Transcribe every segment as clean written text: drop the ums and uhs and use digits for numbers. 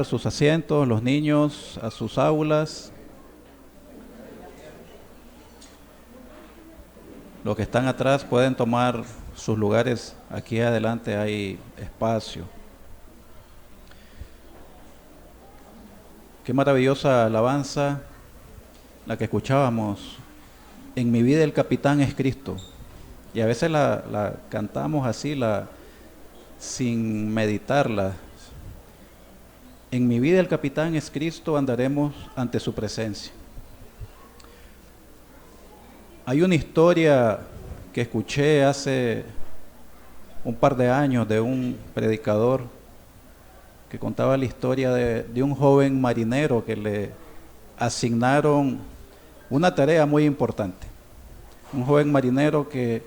Sus asientos, los niños a sus aulas, los que están atrás pueden tomar sus lugares, aquí adelante hay espacio. Qué maravillosa alabanza la que escuchábamos. En mi vida el capitán es Cristo. Y a veces la cantamos así, sin meditarla. En mi vida el capitán es Cristo, andaremos ante su presencia. Hay una historia que escuché hace un par de años de un predicador que contaba la historia de un joven marinero que le asignaron una tarea muy importante. Un joven marinero que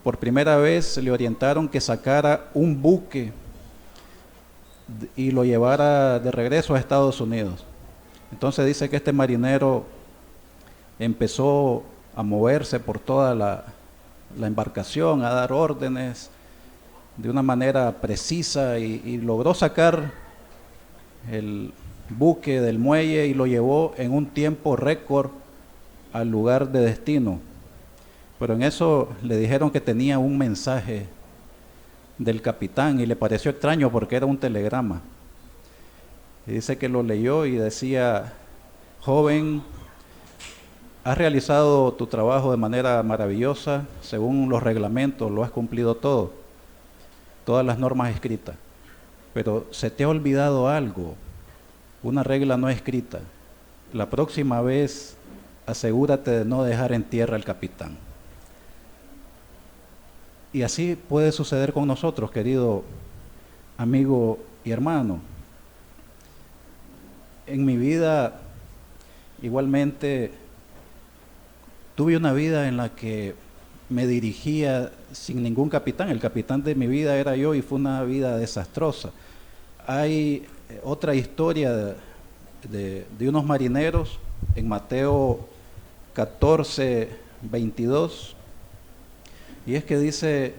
por primera vez le orientaron que sacara un buque y lo llevara de regreso a Estados Unidos. Entonces dice que este marinero empezó a moverse por toda la embarcación, a dar órdenes de una manera precisa y logró sacar el buque del muelle y lo llevó en un tiempo récord al lugar de destino. Pero en eso le dijeron que tenía un mensaje del capitán y le pareció extraño porque era un telegrama. Y dice que lo leyó y decía: joven, has realizado tu trabajo de manera maravillosa, según los reglamentos, lo has cumplido todo, todas las normas escritas, pero se te ha olvidado algo, una regla no escrita. La próxima vez asegúrate de no dejar en tierra al capitán. Y así puede suceder con nosotros, querido amigo y hermano. En mi vida, igualmente, tuve una vida en la que me dirigía sin ningún capitán. El capitán de mi vida era yo y fue una vida desastrosa. Hay otra historia de unos marineros en Mateo 14, 22. Y es que dice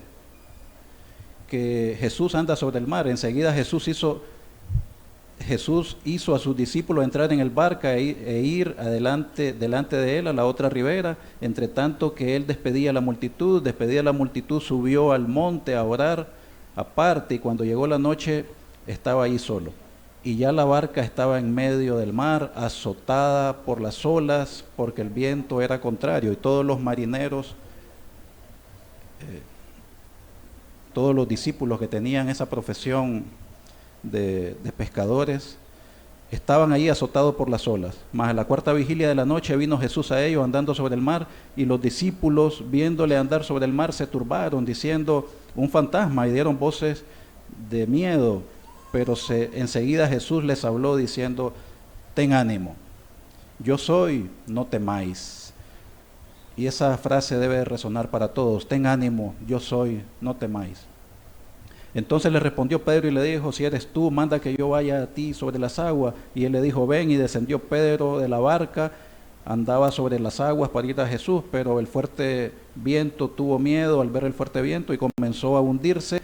que Jesús anda sobre el mar. Enseguida Jesús hizo a sus discípulos entrar en el barco e ir delante de él a la otra ribera. Entre tanto que él despedía a la multitud, subió al monte a orar aparte, y cuando llegó la noche estaba ahí solo. Y ya la barca estaba en medio del mar, azotada por las olas, porque el viento era contrario, y todos los marineros, todos los discípulos que tenían esa profesión de pescadores, estaban ahí azotados por las olas. Mas a la cuarta vigilia de la noche vino Jesús a ellos andando sobre el mar, y los discípulos, viéndole andar sobre el mar, se turbaron, diciendo: un fantasma, y dieron voces de miedo. Pero enseguida Jesús les habló diciendo: ten ánimo, yo soy, no temáis. Y esa frase debe resonar para todos: ten ánimo, yo soy, no temáis. Entonces le respondió Pedro y le dijo: si eres tú, manda que yo vaya a ti sobre las aguas. Y él le dijo: ven. Y descendió Pedro de la barca, andaba sobre las aguas para ir a Jesús, pero el fuerte viento tuvo miedo al ver el fuerte viento y comenzó a hundirse,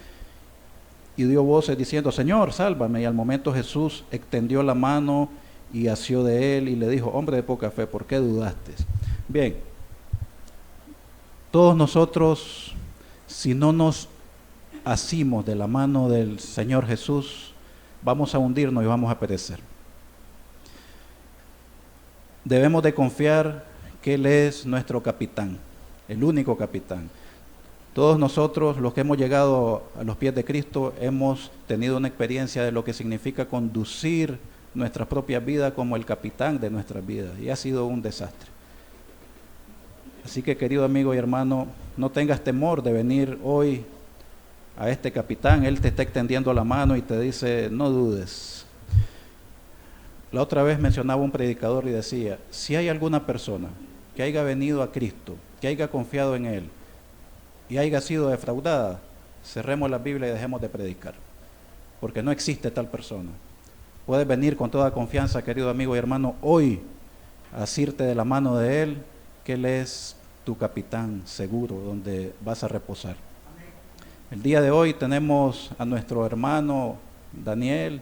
y dio voces diciendo: Señor, sálvame. Y al momento Jesús extendió la mano y asió de él y le dijo: hombre de poca fe, ¿por qué dudaste? Bien, todos nosotros, si no nos asimos de la mano del Señor Jesús, vamos a hundirnos y vamos a perecer. Debemos de confiar que Él es nuestro capitán, el único capitán. Todos nosotros, los que hemos llegado a los pies de Cristo, hemos tenido una experiencia de lo que significa conducir nuestras propias vidas como el capitán de nuestras vidas, y ha sido un desastre. Así que, querido amigo y hermano, no tengas temor de venir hoy a este capitán. Él te está extendiendo la mano y te dice: no dudes. La otra vez mencionaba un predicador y decía: si hay alguna persona que haya venido a Cristo, que haya confiado en Él y haya sido defraudada, cerremos la Biblia y dejemos de predicar, porque no existe tal persona. Puedes venir con toda confianza, querido amigo y hermano, hoy a asirte de la mano de Él, que Él es tu capitán seguro, donde vas a reposar. El día de hoy tenemos a nuestro hermano Daniel,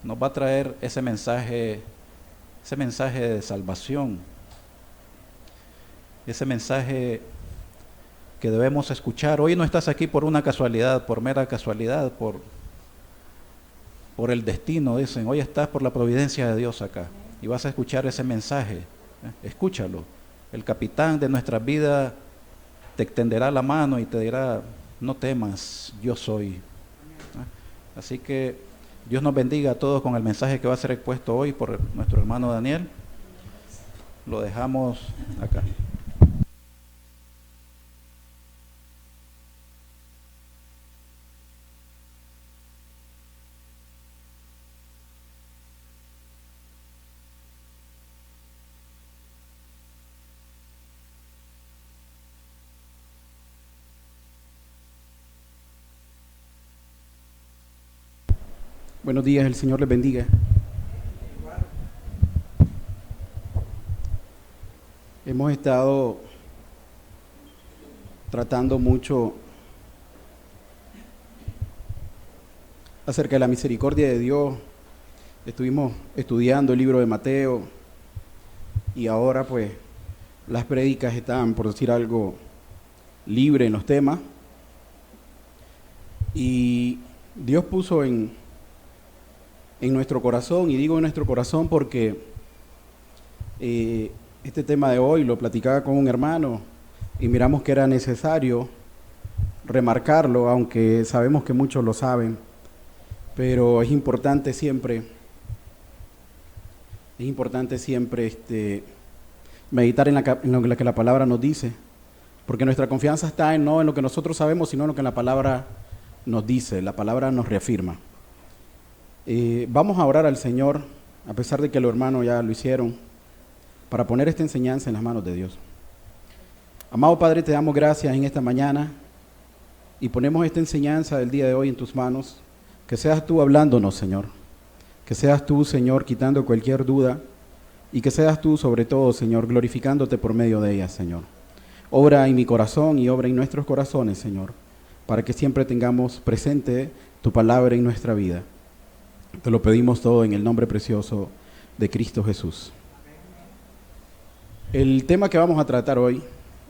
nos va a traer ese mensaje de salvación, ese mensaje que debemos escuchar. Hoy no estás aquí por una casualidad, por mera casualidad, por el destino, dicen. Hoy estás por la providencia de Dios acá y vas a escuchar ese mensaje. Escúchalo. El capitán de nuestras vidas te extenderá la mano y te dirá: no temas, yo soy. Así que Dios nos bendiga a todos con el mensaje que va a ser expuesto hoy por nuestro hermano Daniel. Lo dejamos acá. Buenos días, el Señor les bendiga. Hemos estado tratando mucho acerca de la misericordia de Dios. Estuvimos estudiando el libro de Mateo y ahora pues las prédicas están, por decir algo, libres en los temas. Y Dios puso en nuestro corazón, y digo en nuestro corazón porque este tema de hoy lo platicaba con un hermano y miramos que era necesario remarcarlo, aunque sabemos que muchos lo saben, pero es importante siempre meditar en lo que la palabra nos dice, porque nuestra confianza está no en lo que nosotros sabemos, sino en lo que la palabra nos dice, la palabra nos reafirma. Vamos a orar al Señor, a pesar de que los hermanos ya lo hicieron, para poner esta enseñanza en las manos de Dios. Amado Padre, te damos gracias en esta mañana y ponemos esta enseñanza del día de hoy en tus manos. Que seas tú hablándonos, Señor. Que seas tú, Señor, quitando cualquier duda y que seas tú, sobre todo, Señor, glorificándote por medio de ella, Señor. Obra en mi corazón y obra en nuestros corazones, Señor, para que siempre tengamos presente tu palabra en nuestra vida. Te lo pedimos todo en el nombre precioso de Cristo Jesús. El tema que vamos a tratar hoy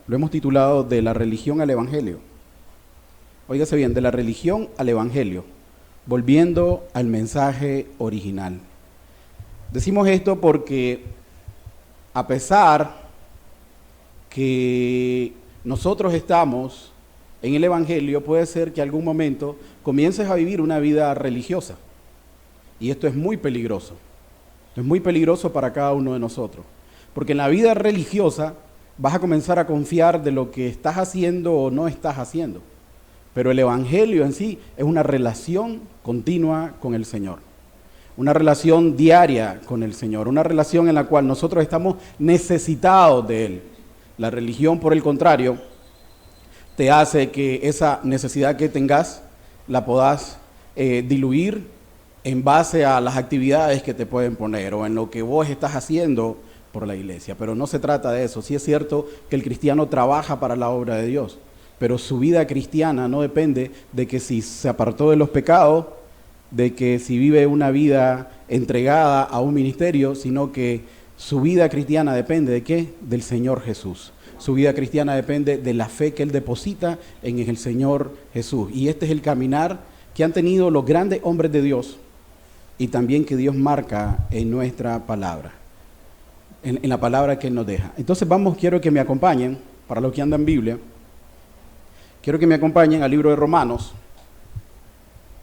lo hemos titulado De la religión al evangelio. Óigase bien, de la religión al evangelio, volviendo al mensaje original. Decimos esto porque a pesar que nosotros estamos en el evangelio, puede ser que algún momento comiences a vivir una vida religiosa. Y esto es muy peligroso. Es muy peligroso para cada uno de nosotros. Porque en la vida religiosa vas a comenzar a confiar de lo que estás haciendo o no estás haciendo. Pero el evangelio en sí es una relación continua con el Señor. Una relación diaria con el Señor. Una relación en la cual nosotros estamos necesitados de Él. La religión, por el contrario, te hace que esa necesidad que tengas la podás diluir en base a las actividades que te pueden poner o en lo que vos estás haciendo por la iglesia. Pero no se trata de eso. Sí es cierto que el cristiano trabaja para la obra de Dios, pero su vida cristiana no depende de que si se apartó de los pecados, de que si vive una vida entregada a un ministerio, sino que su vida cristiana depende ¿de qué? Del Señor Jesús. Su vida cristiana depende de la fe que Él deposita en el Señor Jesús. Y este es el caminar que han tenido los grandes hombres de Dios y también que Dios marca en nuestra palabra, en la palabra que Él nos deja. Entonces quiero que me acompañen, para los que andan en Biblia, quiero que me acompañen al libro de Romanos,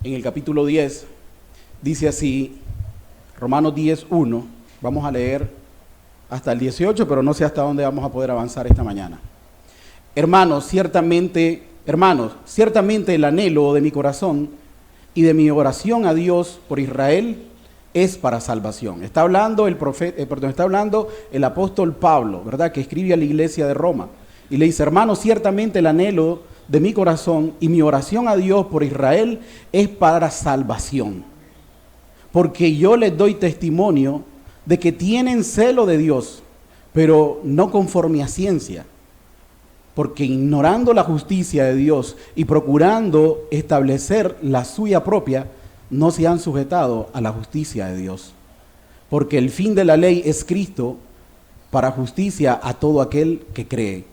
en el capítulo 10, dice así, Romanos 10:1, vamos a leer hasta el 18, pero no sé hasta dónde vamos a poder avanzar esta mañana. Hermanos, ciertamente el anhelo de mi corazón y de mi oración a Dios por Israel es para salvación. Está hablando el apóstol Pablo, ¿verdad? Que escribe a la iglesia de Roma y le dice: hermanos, ciertamente el anhelo de mi corazón y mi oración a Dios por Israel es para salvación. Porque yo les doy testimonio de que tienen celo de Dios, pero no conforme a ciencia. Porque ignorando la justicia de Dios y procurando establecer la suya propia, no se han sujetado a la justicia de Dios. Porque el fin de la ley es Cristo para justicia a todo aquel que cree.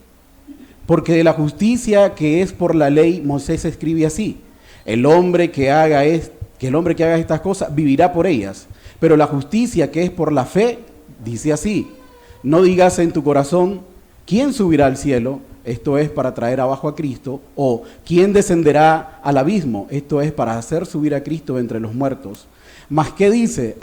Porque de la justicia que es por la ley, Moisés escribe así: el hombre que haga estas cosas vivirá por ellas. Pero la justicia que es por la fe dice así: no digas en tu corazón, ¿quién subirá al cielo? Esto es para traer abajo a Cristo. O ¿quién descenderá al abismo? Esto es para hacer subir a Cristo entre los muertos. Mas ¿qué dice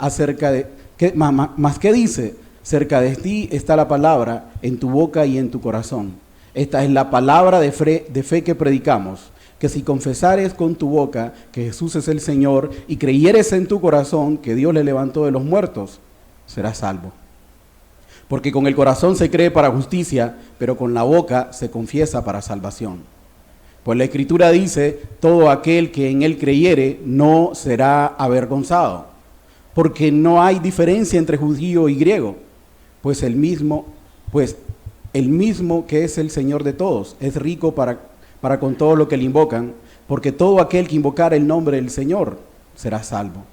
cerca de ti está la palabra en tu boca y en tu corazón? Esta es la palabra de fe que predicamos, que si confesares con tu boca que Jesús es el Señor y creyeres en tu corazón que Dios le levantó de los muertos, serás salvo. Porque con el corazón se cree para justicia, pero con la boca se confiesa para salvación. Pues la Escritura dice: todo aquel que en él creyere no será avergonzado. Porque no hay diferencia entre judío y griego, pues el mismo que es el Señor de todos es rico para con todo lo que le invocan, porque todo aquel que invocar el nombre del Señor será salvo.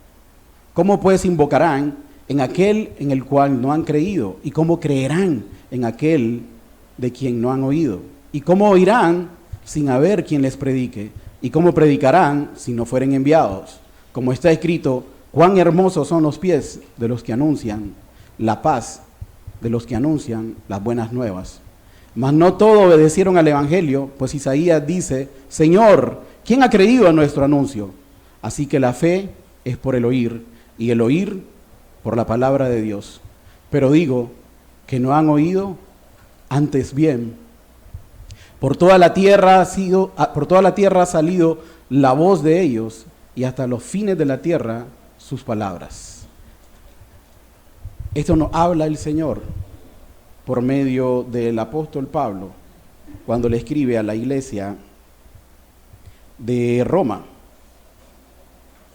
¿Cómo pues invocarán en aquel en el cual no han creído? ¿Y cómo creerán en aquel de quien no han oído? ¿Y cómo oirán sin haber quien les predique? ¿Y cómo predicarán si no fueren enviados? Como está escrito: cuán hermosos son los pies de los que anuncian la paz, de los que anuncian las buenas nuevas. Mas no todos obedecieron al evangelio, pues Isaías dice: Señor, ¿quién ha creído a nuestro anuncio? Así que la fe es por el oír, y el oír por la palabra de Dios. Pero digo que no han oído, antes bien. Por toda la tierra ha salido la voz de ellos, y hasta los fines de la tierra sus palabras. Esto nos habla el Señor por medio del apóstol Pablo cuando le escribe a la iglesia de Roma.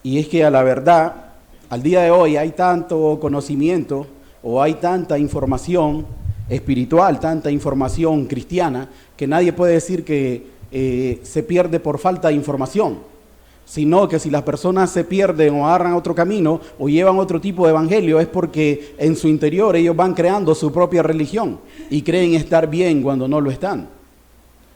Y es que a la verdad, al día de hoy hay tanto conocimiento o hay tanta información espiritual, tanta información cristiana, que nadie puede decir que se pierde por falta de información, sino que si las personas se pierden o agarran otro camino o llevan otro tipo de evangelio, es porque en su interior ellos van creando su propia religión y creen estar bien cuando no lo están.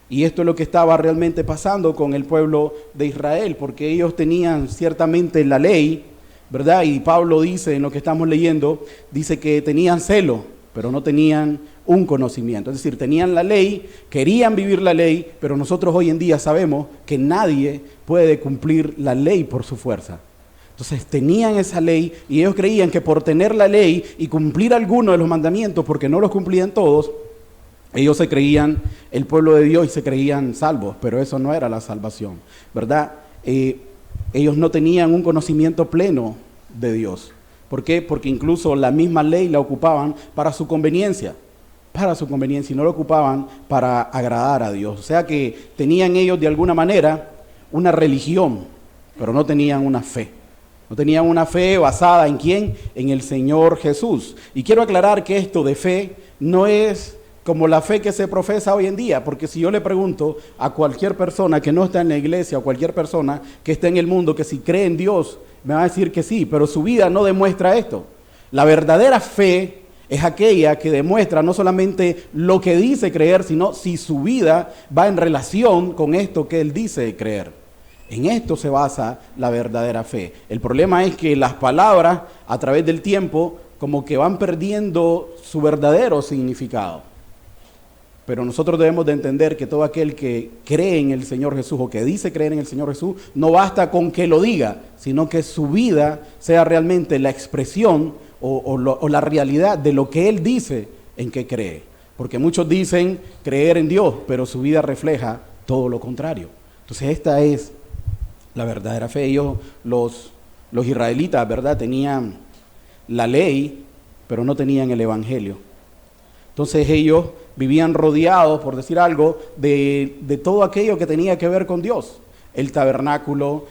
Y esto es lo que estaba realmente pasando con el pueblo de Israel, porque ellos tenían ciertamente la ley, ¿verdad? Y Pablo dice en lo que estamos leyendo, dice que tenían celo, pero no tenían un conocimiento. Es decir, tenían la ley, querían vivir la ley, pero nosotros hoy en día sabemos que nadie puede cumplir la ley por su fuerza. Entonces tenían esa ley y ellos creían que por tener la ley y cumplir alguno de los mandamientos, porque no los cumplían todos, ellos se creían el pueblo de Dios y se creían salvos, pero eso no era la salvación, ¿verdad? Ellos no tenían un conocimiento pleno de Dios. ¿Por qué? Porque incluso la misma ley la ocupaban para su conveniencia, y no la ocupaban para agradar a Dios. O sea que tenían ellos de alguna manera una religión, pero no tenían una fe. No tenían una fe basada ¿en quién? En el Señor Jesús. Y quiero aclarar que esto de fe no es como la fe que se profesa hoy en día, porque si yo le pregunto a cualquier persona que no está en la iglesia o cualquier persona que está en el mundo que si cree en Dios, me va a decir que sí, pero su vida no demuestra esto. La verdadera fe es aquella que demuestra no solamente lo que dice creer, sino si su vida va en relación con esto que él dice creer. En esto se basa la verdadera fe. El problema es que las palabras a través del tiempo como que van perdiendo su verdadero significado. Pero nosotros debemos de entender que todo aquel que cree en el Señor Jesús o que dice creer en el Señor Jesús, no basta con que lo diga, sino que su vida sea realmente la expresión o la realidad de lo que Él dice en que cree. Porque muchos dicen creer en Dios, pero su vida refleja todo lo contrario. Entonces esta es la verdadera fe. Ellos, los israelitas, ¿verdad? Tenían la ley, pero no tenían el evangelio. Entonces ellos vivían rodeados, por decir algo, de todo aquello que tenía que ver con Dios. El tabernáculo,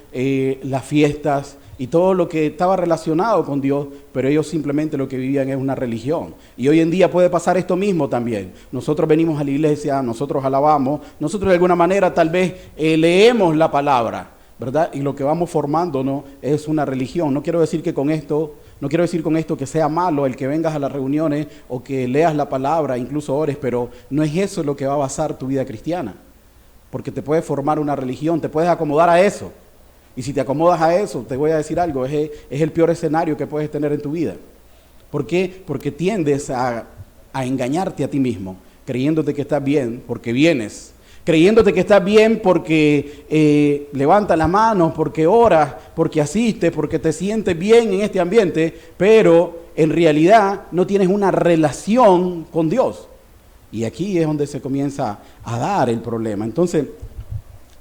las fiestas y todo lo que estaba relacionado con Dios, pero ellos simplemente lo que vivían es una religión. Y hoy en día puede pasar esto mismo también. Nosotros venimos a la iglesia, nosotros alabamos, nosotros de alguna manera tal vez leemos la palabra, ¿verdad? Y lo que vamos formando, ¿no?, es una religión. No quiero decir con esto que sea malo el que vengas a las reuniones o que leas la palabra, incluso ores, pero no es eso lo que va a basar tu vida cristiana. Porque te puedes formar una religión, te puedes acomodar a eso. Y si te acomodas a eso, te voy a decir algo, es el peor escenario que puedes tener en tu vida. ¿Por qué? Porque tiendes a engañarte a ti mismo, creyéndote que estás bien porque vienes, creyéndote que estás bien porque levantas las manos, porque oras, porque asistes, porque te sientes bien en este ambiente, pero en realidad no tienes una relación con Dios. Y aquí es donde se comienza a dar el problema. Entonces,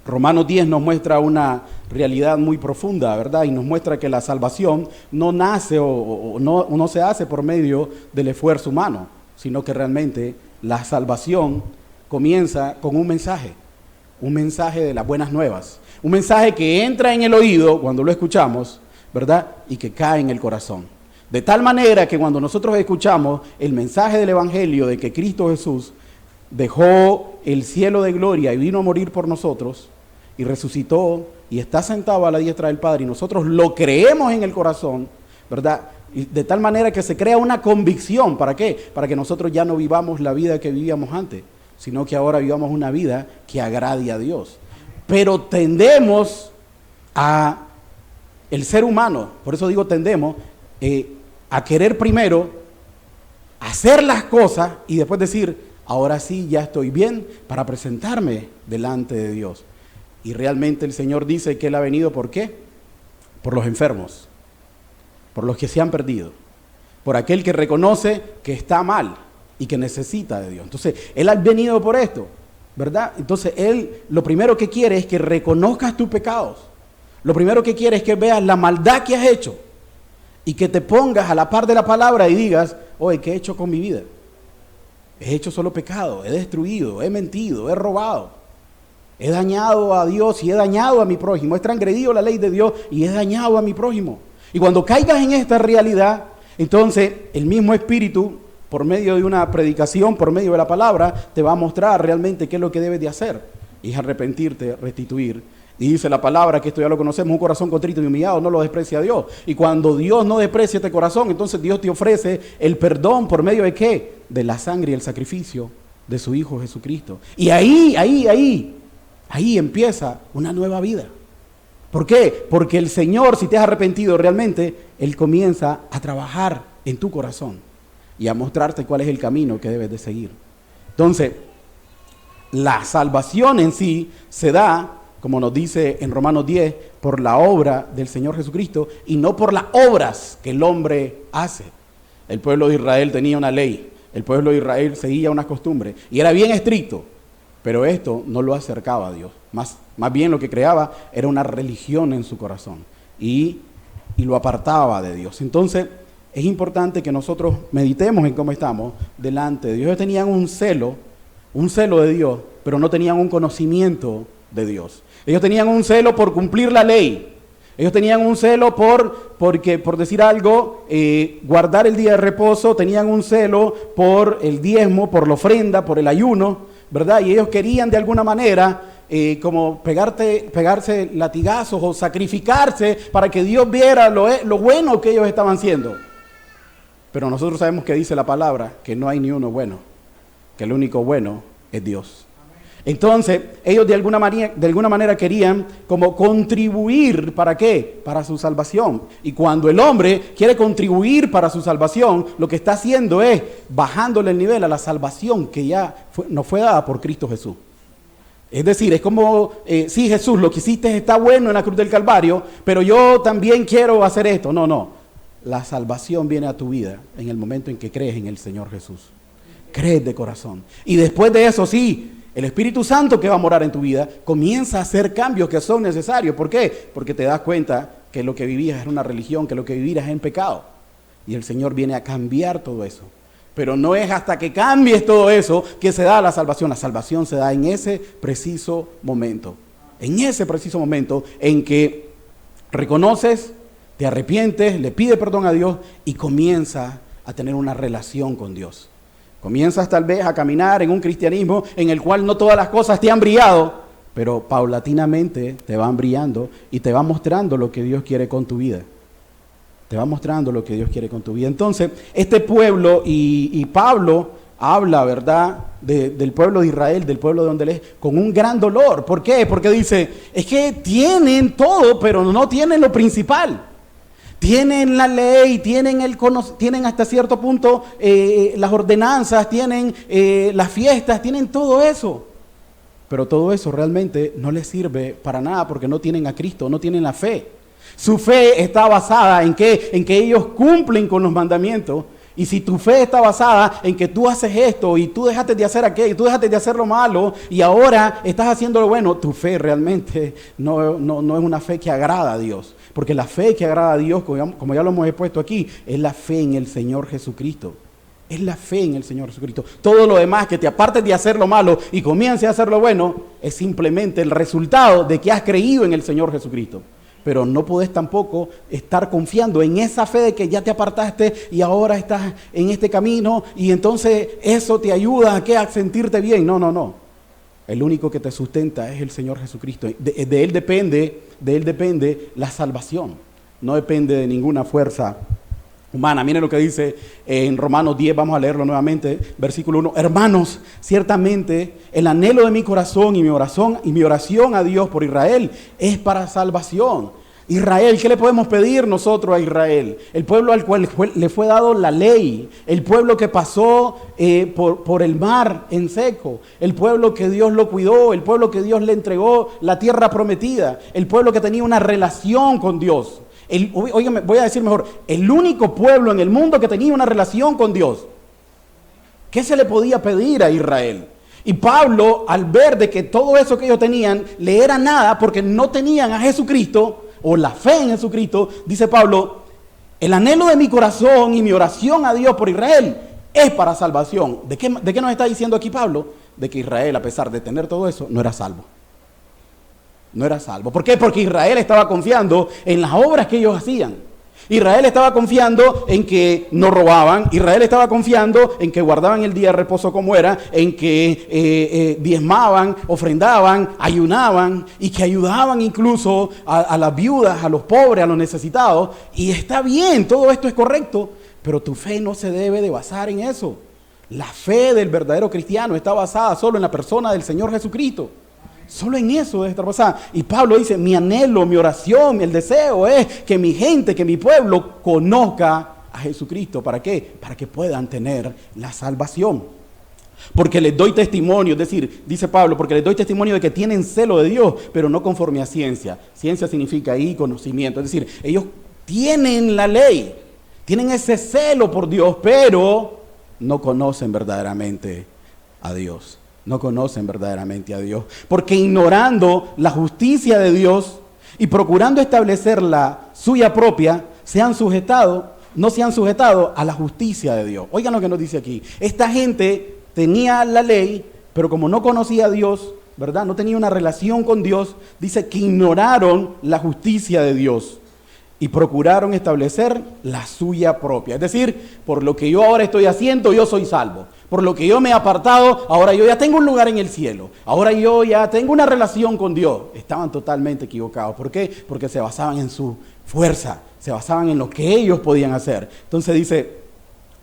Romanos 10 nos muestra una realidad muy profunda, ¿verdad? Y nos muestra que la salvación no nace o no se hace por medio del esfuerzo humano, sino que realmente la salvación comienza con un mensaje de las buenas nuevas, un mensaje que entra en el oído cuando lo escuchamos, ¿verdad? Y que cae en el corazón. De tal manera que cuando nosotros escuchamos el mensaje del Evangelio de que Cristo Jesús dejó el cielo de gloria y vino a morir por nosotros y resucitó y está sentado a la diestra del Padre y nosotros lo creemos en el corazón, ¿verdad? Y de tal manera que se crea una convicción. ¿Para qué? Para que nosotros ya no vivamos la vida que vivíamos antes, sino que ahora vivamos una vida que agrade a Dios. Pero tendemos el ser humano, por eso digo tendemos, a querer primero hacer las cosas y después decir, ahora sí ya estoy bien para presentarme delante de Dios. Y realmente el Señor dice que Él ha venido, ¿por qué? Por los enfermos, por los que se han perdido, por aquel que reconoce que está mal y que necesita de Dios. Entonces, Él ha venido por esto, ¿verdad? Entonces, Él lo primero que quiere es que reconozcas tus pecados. Lo primero que quiere es que veas la maldad que has hecho y que te pongas a la par de la palabra y digas, oye, ¿qué he hecho con mi vida? He hecho solo pecado, he destruido, he mentido, he robado, he dañado a Dios y he dañado a mi prójimo, he transgredido la ley de Dios y he dañado a mi prójimo. Y cuando caigas en esta realidad, entonces el mismo Espíritu, por medio de una predicación, por medio de la palabra, te va a mostrar realmente qué es lo que debes de hacer. Y es arrepentirte, restituir. Y dice la palabra, que esto ya lo conocemos, un corazón contrito y humillado no lo desprecia a Dios. Y cuando Dios no desprecia este corazón, entonces Dios te ofrece el perdón por medio de ¿qué? De la sangre y el sacrificio de su Hijo Jesucristo. Y ahí empieza una nueva vida. ¿Por qué? Porque el Señor, si te has arrepentido realmente, Él comienza a trabajar en tu corazón y a mostrarte cuál es el camino que debes de seguir. Entonces, la salvación en sí se da, como nos dice en Romanos 10, por la obra del Señor Jesucristo y no por las obras que el hombre hace. El pueblo de Israel tenía una ley, el pueblo de Israel seguía unas costumbres y era bien estricto, pero esto no lo acercaba a Dios. Más bien lo que creaba era una religión en su corazón y lo apartaba de Dios. Entonces, es importante que nosotros meditemos en cómo estamos delante de Dios. Ellos tenían un celo de Dios, pero no tenían un conocimiento de Dios. Ellos tenían un celo por cumplir la ley. Ellos tenían un celo porque, por decir algo, guardar el día de reposo. Tenían un celo por el diezmo, por la ofrenda, por el ayuno, ¿verdad? Y ellos querían de alguna manera como pegarse latigazos o sacrificarse para que Dios viera lo bueno que ellos estaban haciendo. Pero nosotros sabemos que dice la palabra que no hay ni uno bueno, que el único bueno es Dios. Entonces, ellos de alguna manera querían como contribuir, ¿para qué? Para su salvación. Y cuando el hombre quiere contribuir para su salvación, lo que está haciendo es bajándole el nivel a la salvación que ya nos fue dada por Cristo Jesús. Es decir, es como, sí, Jesús, lo que hiciste está bueno en la cruz del Calvario, pero yo también quiero hacer esto. No. La salvación viene a tu vida en el momento en que crees en el Señor Jesús. Crees de corazón. Y después de eso, sí, el Espíritu Santo que va a morar en tu vida comienza a hacer cambios que son necesarios. ¿Por qué? Porque te das cuenta que lo que vivías era una religión, que lo que vivías es en pecado. Y el Señor viene a cambiar todo eso. Pero no es hasta que cambies todo eso que se da la salvación. La salvación se da en ese preciso momento. En ese preciso momento en que reconoces, te arrepientes, le pides perdón a Dios y comienzas a tener una relación con Dios. Comienzas tal vez a caminar en un cristianismo en el cual no todas las cosas te han brillado, pero paulatinamente te van brillando y te va mostrando lo que Dios quiere con tu vida. Te va mostrando lo que Dios quiere con tu vida. Entonces, este pueblo, y Pablo habla, ¿verdad?, del pueblo de Israel, del pueblo de donde él es, con un gran dolor. ¿Por qué? Porque dice, es que tienen todo, pero no tienen lo principal. Tienen la ley, tienen hasta cierto punto las ordenanzas, tienen las fiestas, tienen todo eso. Pero todo eso realmente no les sirve para nada porque no tienen a Cristo, no tienen la fe. Su fe está basada en que ellos cumplen con los mandamientos. Y si tu fe está basada en que tú haces esto y tú dejaste de hacer aquello y tú dejaste de hacer lo malo y ahora estás haciendo lo bueno, tu fe realmente no es una fe que agrada a Dios. Porque la fe que agrada a Dios, como ya lo hemos expuesto aquí, es la fe en el Señor Jesucristo. Es la fe en el Señor Jesucristo. Todo lo demás que te apartes de hacer lo malo y comiences a hacer lo bueno es simplemente el resultado de que has creído en el Señor Jesucristo. Pero no podés tampoco estar confiando en esa fe de que ya te apartaste y ahora estás en este camino y entonces eso te ayuda a sentirte bien. No. El único que te sustenta es el Señor Jesucristo. De Él depende la salvación. No depende de ninguna fuerza humana. Miren lo que dice en Romanos 10, vamos a leerlo nuevamente, versículo 1. Hermanos, ciertamente el anhelo de mi corazón y mi oración a Dios por Israel es para salvación. Israel, ¿qué le podemos pedir nosotros a Israel? El pueblo al cual le fue dado la ley, el pueblo que pasó por el mar en seco, el pueblo que Dios lo cuidó, el pueblo que Dios le entregó la tierra prometida, el pueblo que tenía una relación con Dios. Óigame, voy a decir mejor, el único pueblo en el mundo que tenía una relación con Dios. ¿Qué se le podía pedir a Israel? Y Pablo, al ver de que todo eso que ellos tenían le era nada porque no tenían a Jesucristo o la fe en Jesucristo, dice Pablo, el anhelo de mi corazón y mi oración a Dios por Israel es para salvación. ¿De qué nos está diciendo aquí Pablo? De que Israel, a pesar de tener todo eso, no era salvo. No era salvo. ¿Por qué? Porque Israel estaba confiando en las obras que ellos hacían. Israel estaba confiando en que no robaban. Israel estaba confiando en que guardaban el día de reposo como era, en que diezmaban, ofrendaban, ayunaban y que ayudaban incluso a las viudas, a los pobres, a los necesitados. Y está bien, todo esto es correcto, pero tu fe no se debe de basar en eso. La fe del verdadero cristiano está basada solo en la persona del Señor Jesucristo. Solo en eso debe estar basada. Y Pablo dice, mi anhelo, mi oración, el deseo es que mi gente, que mi pueblo conozca a Jesucristo. ¿Para qué? Para que puedan tener la salvación. Porque les doy testimonio, es decir, dice Pablo, porque les doy testimonio de que tienen celo de Dios, pero no conforme a ciencia. Ciencia significa ahí conocimiento. Es decir, ellos tienen la ley, tienen ese celo por Dios, pero no conocen verdaderamente a Dios. No conocen verdaderamente a Dios, porque ignorando la justicia de Dios y procurando establecer la suya propia, no se han sujetado a la justicia de Dios. Oigan lo que nos dice aquí. Esta gente tenía la ley, pero como no conocía a Dios, ¿verdad? No tenía una relación con Dios, dice que ignoraron la justicia de Dios y procuraron establecer la suya propia. Es decir, por lo que yo ahora estoy haciendo, yo soy salvo. Por lo que yo me he apartado, ahora yo ya tengo un lugar en el cielo. Ahora yo ya tengo una relación con Dios. Estaban totalmente equivocados. ¿Por qué? Porque se basaban en su fuerza, se basaban en lo que ellos podían hacer. Entonces dice,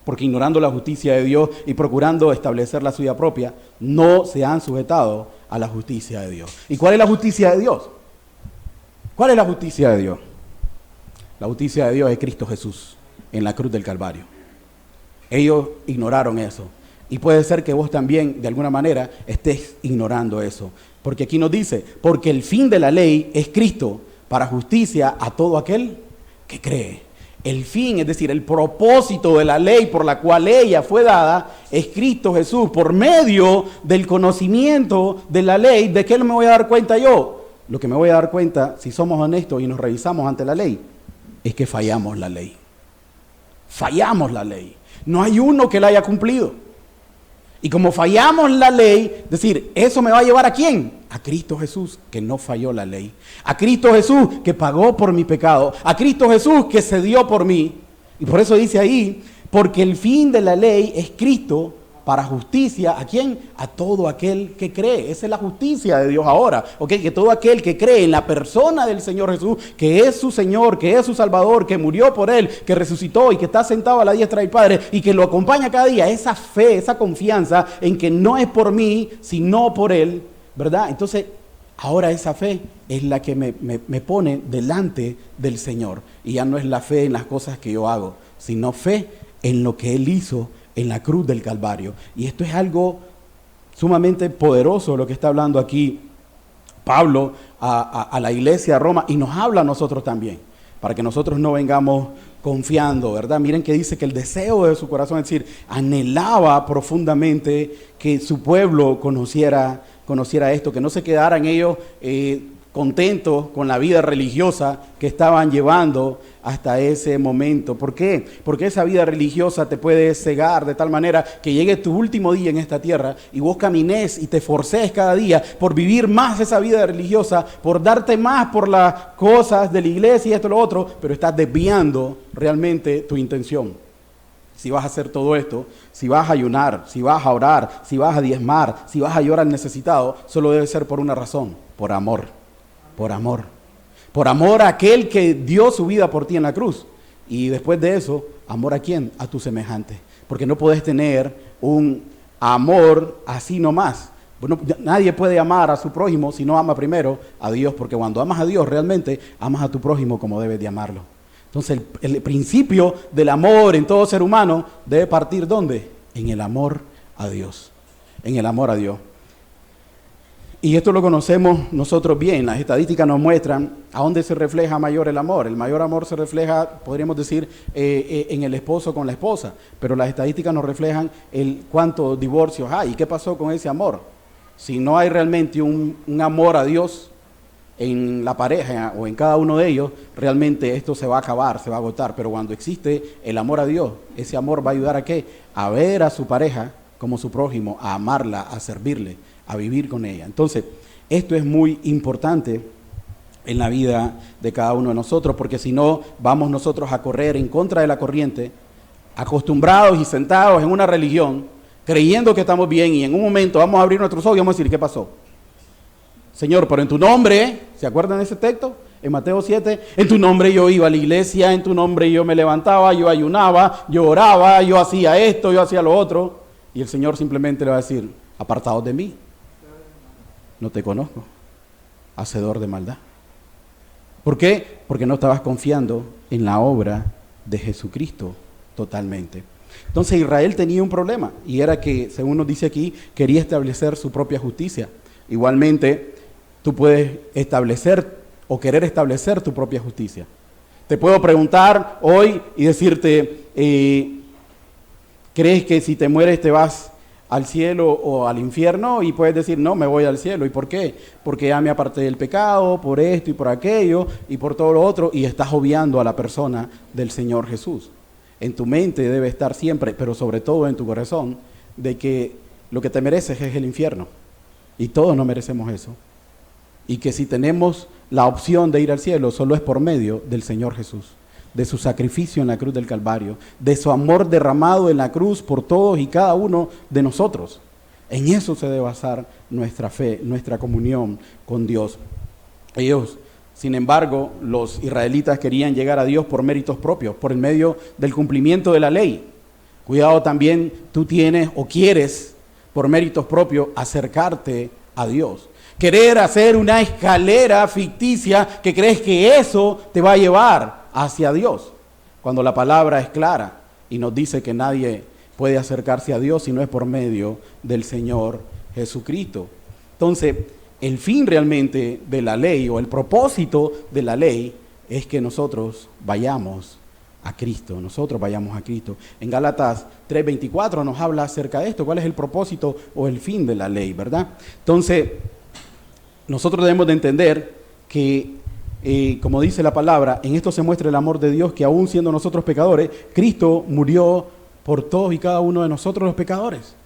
porque ignorando la justicia de Dios y procurando establecer la suya propia, no se han sujetado a la justicia de Dios. ¿Y cuál es la justicia de Dios? ¿Cuál es la justicia de Dios? La justicia de Dios es Cristo Jesús en la cruz del Calvario. Ellos ignoraron eso. Y puede ser que vos también, de alguna manera, estés ignorando eso. Porque aquí nos dice, porque el fin de la ley es Cristo para justicia a todo aquel que cree. El fin, es decir, el propósito de la ley por la cual ella fue dada, es Cristo Jesús. Por medio del conocimiento de la ley, ¿de qué me voy a dar cuenta yo? Lo que me voy a dar cuenta, si somos honestos y nos revisamos ante la ley, es que fallamos la ley. Fallamos la ley. No hay uno que la haya cumplido. Y como fallamos la ley, es decir, ¿eso me va a llevar a quién? A Cristo Jesús, que no falló la ley. A Cristo Jesús, que pagó por mi pecado. A Cristo Jesús, que se dio por mí. Y por eso dice ahí, porque el fin de la ley es Cristo para justicia. ¿A quién? A todo aquel que cree. Esa es la justicia de Dios ahora. ¿Ok? Que todo aquel que cree en la persona del Señor Jesús, que es su Señor, que es su Salvador, que murió por Él, que resucitó y que está sentado a la diestra del Padre y que lo acompaña cada día, esa fe, esa confianza en que no es por mí, sino por Él, ¿verdad? Entonces, ahora esa fe es la que me pone delante del Señor. Y ya no es la fe en las cosas que yo hago, sino fe en lo que Él hizo en la cruz del Calvario. Y esto es algo sumamente poderoso lo que está hablando aquí Pablo a la iglesia de Roma, y nos habla a nosotros también, para que nosotros no vengamos confiando, ¿verdad? Miren que dice que el deseo de su corazón, es decir, anhelaba profundamente que su pueblo conociera esto, que no se quedaran ellos contentos con la vida religiosa que estaban llevando hasta ese momento. ¿Por qué? Porque esa vida religiosa te puede cegar de tal manera que llegue tu último día en esta tierra y vos camines y te forces cada día por vivir más esa vida religiosa, por darte más por las cosas de la iglesia y esto y lo otro, pero estás desviando realmente tu intención. Si vas a hacer todo esto, si vas a ayunar, si vas a orar, si vas a diezmar, si vas a ayudar al necesitado, solo debe ser por una razón: por amor. Por amor. Por amor a aquel que dio su vida por ti en la cruz. Y después de eso, ¿amor a quién? A tu semejante. Porque no puedes tener un amor así nomás. Bueno, nadie puede amar a su prójimo si no ama primero a Dios, porque cuando amas a Dios realmente amas a tu prójimo como debes de amarlo. Entonces el principio del amor en todo ser humano debe partir ¿dónde? En el amor a Dios. En el amor a Dios. Y esto lo conocemos nosotros bien. Las estadísticas nos muestran a dónde se refleja mayor el amor. El mayor amor se refleja, podríamos decir, en el esposo con la esposa. Pero las estadísticas nos reflejan cuántos divorcios hay. ¿Y qué pasó con ese amor? Si no hay realmente un amor a Dios en la pareja o en cada uno de ellos, realmente esto se va a acabar, se va a agotar. Pero cuando existe el amor a Dios, ese amor va a ayudar a ¿qué? A ver a su pareja como su prójimo, a amarla, a servirle, a vivir con ella. Entonces, esto es muy importante en la vida de cada uno de nosotros, porque si no, vamos nosotros a correr en contra de la corriente, acostumbrados y sentados en una religión, creyendo que estamos bien, y en un momento vamos a abrir nuestros ojos y vamos a decir, ¿qué pasó? Señor, pero en tu nombre, ¿se acuerdan de ese texto? En Mateo 7, en tu nombre yo iba a la iglesia, en tu nombre yo me levantaba, yo ayunaba, yo oraba, yo hacía esto, yo hacía lo otro, y el Señor simplemente le va a decir, apartados de mí, no te conozco, hacedor de maldad. ¿Por qué? Porque no estabas confiando en la obra de Jesucristo totalmente. Entonces Israel tenía un problema, y era que, según nos dice aquí, quería establecer su propia justicia. Igualmente, tú puedes establecer o querer establecer tu propia justicia. Te puedo preguntar hoy y decirte, ¿crees que si te mueres te vas al cielo o al infierno? Y puedes decir, no, me voy al cielo. ¿Y por qué? Porque ya me aparté del pecado, por esto y por aquello y por todo lo otro, y estás obviando a la persona del Señor Jesús. En tu mente debe estar siempre, pero sobre todo en tu corazón, de que lo que te mereces es el infierno. Y todos no merecemos eso. Y que si tenemos la opción de ir al cielo, solo es por medio del Señor Jesús, de su sacrificio en la cruz del Calvario, de su amor derramado en la cruz por todos y cada uno de nosotros. En eso se debe basar nuestra fe, nuestra comunión con Dios. Ellos, sin embargo, los israelitas querían llegar a Dios por méritos propios, por el medio del cumplimiento de la ley. Cuidado, también tú tienes o quieres por méritos propios acercarte a Dios. Querer hacer una escalera ficticia que crees que eso te va a llevar hacia Dios, cuando la palabra es clara y nos dice que nadie puede acercarse a Dios si no es por medio del Señor Jesucristo. Entonces, el fin realmente de la ley o el propósito de la ley es que nosotros vayamos a Cristo, nosotros vayamos a Cristo. En Gálatas 3:24 nos habla acerca de esto, cuál es el propósito o el fin de la ley, ¿verdad? Entonces, nosotros debemos de entender que, como dice la palabra, en esto se muestra el amor de Dios, que aún siendo nosotros pecadores, Cristo murió por todos y cada uno de nosotros los pecadores.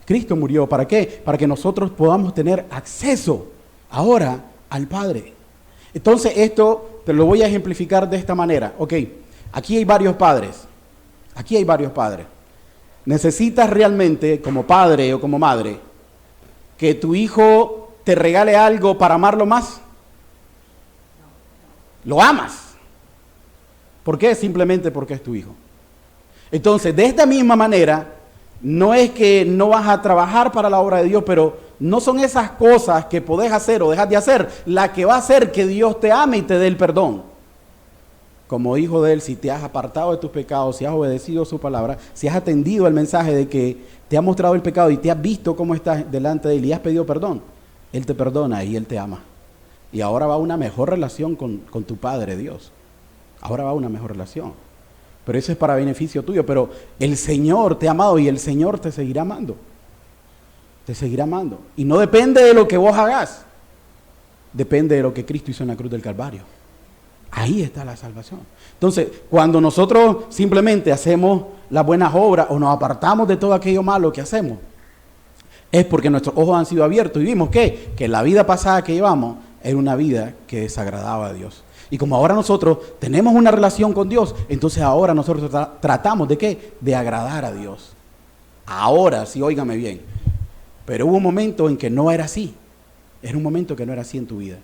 Cristo murió, ¿para qué? Para que nosotros podamos tener acceso ahora al Padre. Entonces esto te lo voy a ejemplificar de esta manera. Ok, aquí hay varios padres. Aquí hay varios padres. ¿Necesitas realmente, como padre o como madre, que tu hijo te regale algo para amarlo más? Lo amas. ¿Por qué? Simplemente porque es tu hijo. Entonces, de esta misma manera, no es que no vas a trabajar para la obra de Dios, pero no son esas cosas que podés hacer o dejas de hacer la que va a hacer que Dios te ame y te dé el perdón. Como hijo de Él, si te has apartado de tus pecados, si has obedecido su palabra, si has atendido el mensaje de que te ha mostrado el pecado y te has visto cómo estás delante de Él y has pedido perdón, Él te perdona y Él te ama. Y ahora va una mejor relación con tu Padre Dios. Ahora va una mejor relación. Pero eso es para beneficio tuyo. Pero el Señor te ha amado y el Señor te seguirá amando. Te seguirá amando. Y no depende de lo que vos hagas. Depende de lo que Cristo hizo en la cruz del Calvario. Ahí está la salvación. Entonces, cuando nosotros simplemente hacemos las buenas obras o nos apartamos de todo aquello malo que hacemos, es porque nuestros ojos han sido abiertos y vimos que la vida pasada que llevamos era una vida que desagradaba a Dios. Y como ahora nosotros tenemos una relación con Dios, entonces ahora nosotros tratamos ¿de qué? De agradar a Dios. Ahora, sí, óigame bien. Pero hubo un momento en que no era así. Era un momento que no era así en tu vida.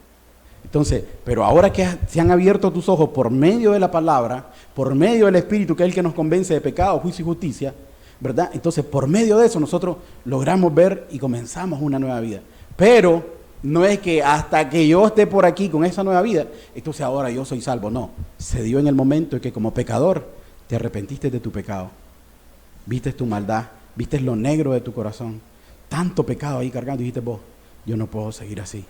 Entonces, pero ahora que se han abierto tus ojos por medio de la palabra, por medio del Espíritu, que es el que nos convence de pecado, juicio y justicia, ¿verdad? Entonces, por medio de eso nosotros logramos ver y comenzamos una nueva vida. Pero no es que hasta que yo esté por aquí con esa nueva vida, entonces ahora yo soy salvo. No, se dio en el momento en que como pecador te arrepentiste de tu pecado. Viste tu maldad, viste lo negro de tu corazón. Tanto pecado ahí cargando y dijiste vos, yo no puedo seguir así.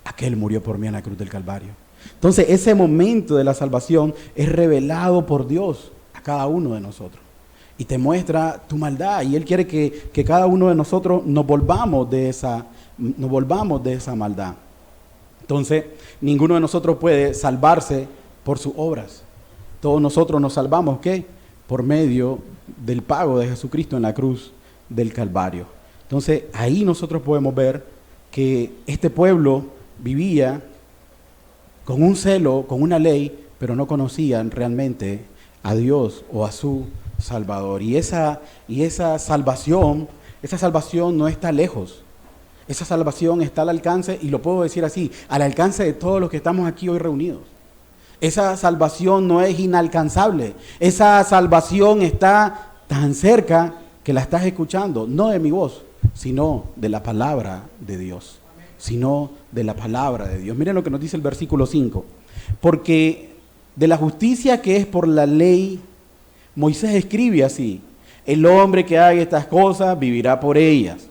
Aquel murió por mí en la cruz del Calvario. Entonces ese momento de la salvación es revelado por Dios a cada uno de nosotros. Y te muestra tu maldad. Y Él quiere que cada uno de nosotros nos volvamos de esa maldad. Entonces ninguno de nosotros puede salvarse por sus obras. Todos nosotros nos salvamos, ¿qué? Por medio del pago de Jesucristo en la cruz del Calvario. Entonces ahí nosotros podemos ver que este pueblo vivía con un celo, con una ley, pero no conocían realmente a Dios o a su Salvador. Y esa salvación no está lejos. Esa salvación está al alcance, y lo puedo decir así, al alcance de todos los que estamos aquí hoy reunidos. Esa salvación no es inalcanzable. Esa salvación está tan cerca que la estás escuchando, no de mi voz, sino de la palabra de Dios. Sino de la palabra de Dios. Miren lo que nos dice el versículo 5. Porque de la justicia que es por la ley, Moisés escribe así: el hombre que haga estas cosas vivirá por ellas.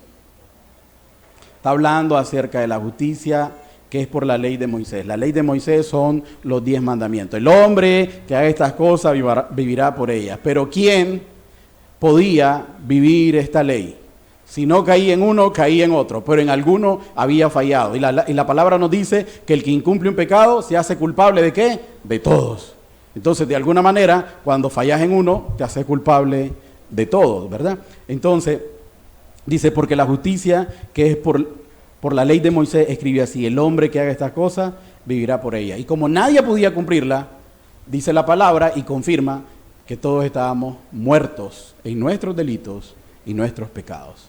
Está hablando acerca de la justicia que es por la ley de Moisés. La ley de Moisés son los 10 mandamientos. El hombre que haga estas cosas vivirá por ellas. Pero ¿quién podía vivir esta ley? Si no caía en uno, caía en otro, pero en alguno había fallado. Y la palabra nos dice que el que incumple un pecado se hace culpable ¿de qué? De todos. Entonces, de alguna manera, cuando fallas en uno, te haces culpable de todos, ¿verdad? Entonces, dice, porque la justicia que es por la ley de Moisés, escribe así: el hombre que haga estas cosas vivirá por ella. Y como nadie podía cumplirla, dice la palabra y confirma que todos estábamos muertos en nuestros delitos y nuestros pecados.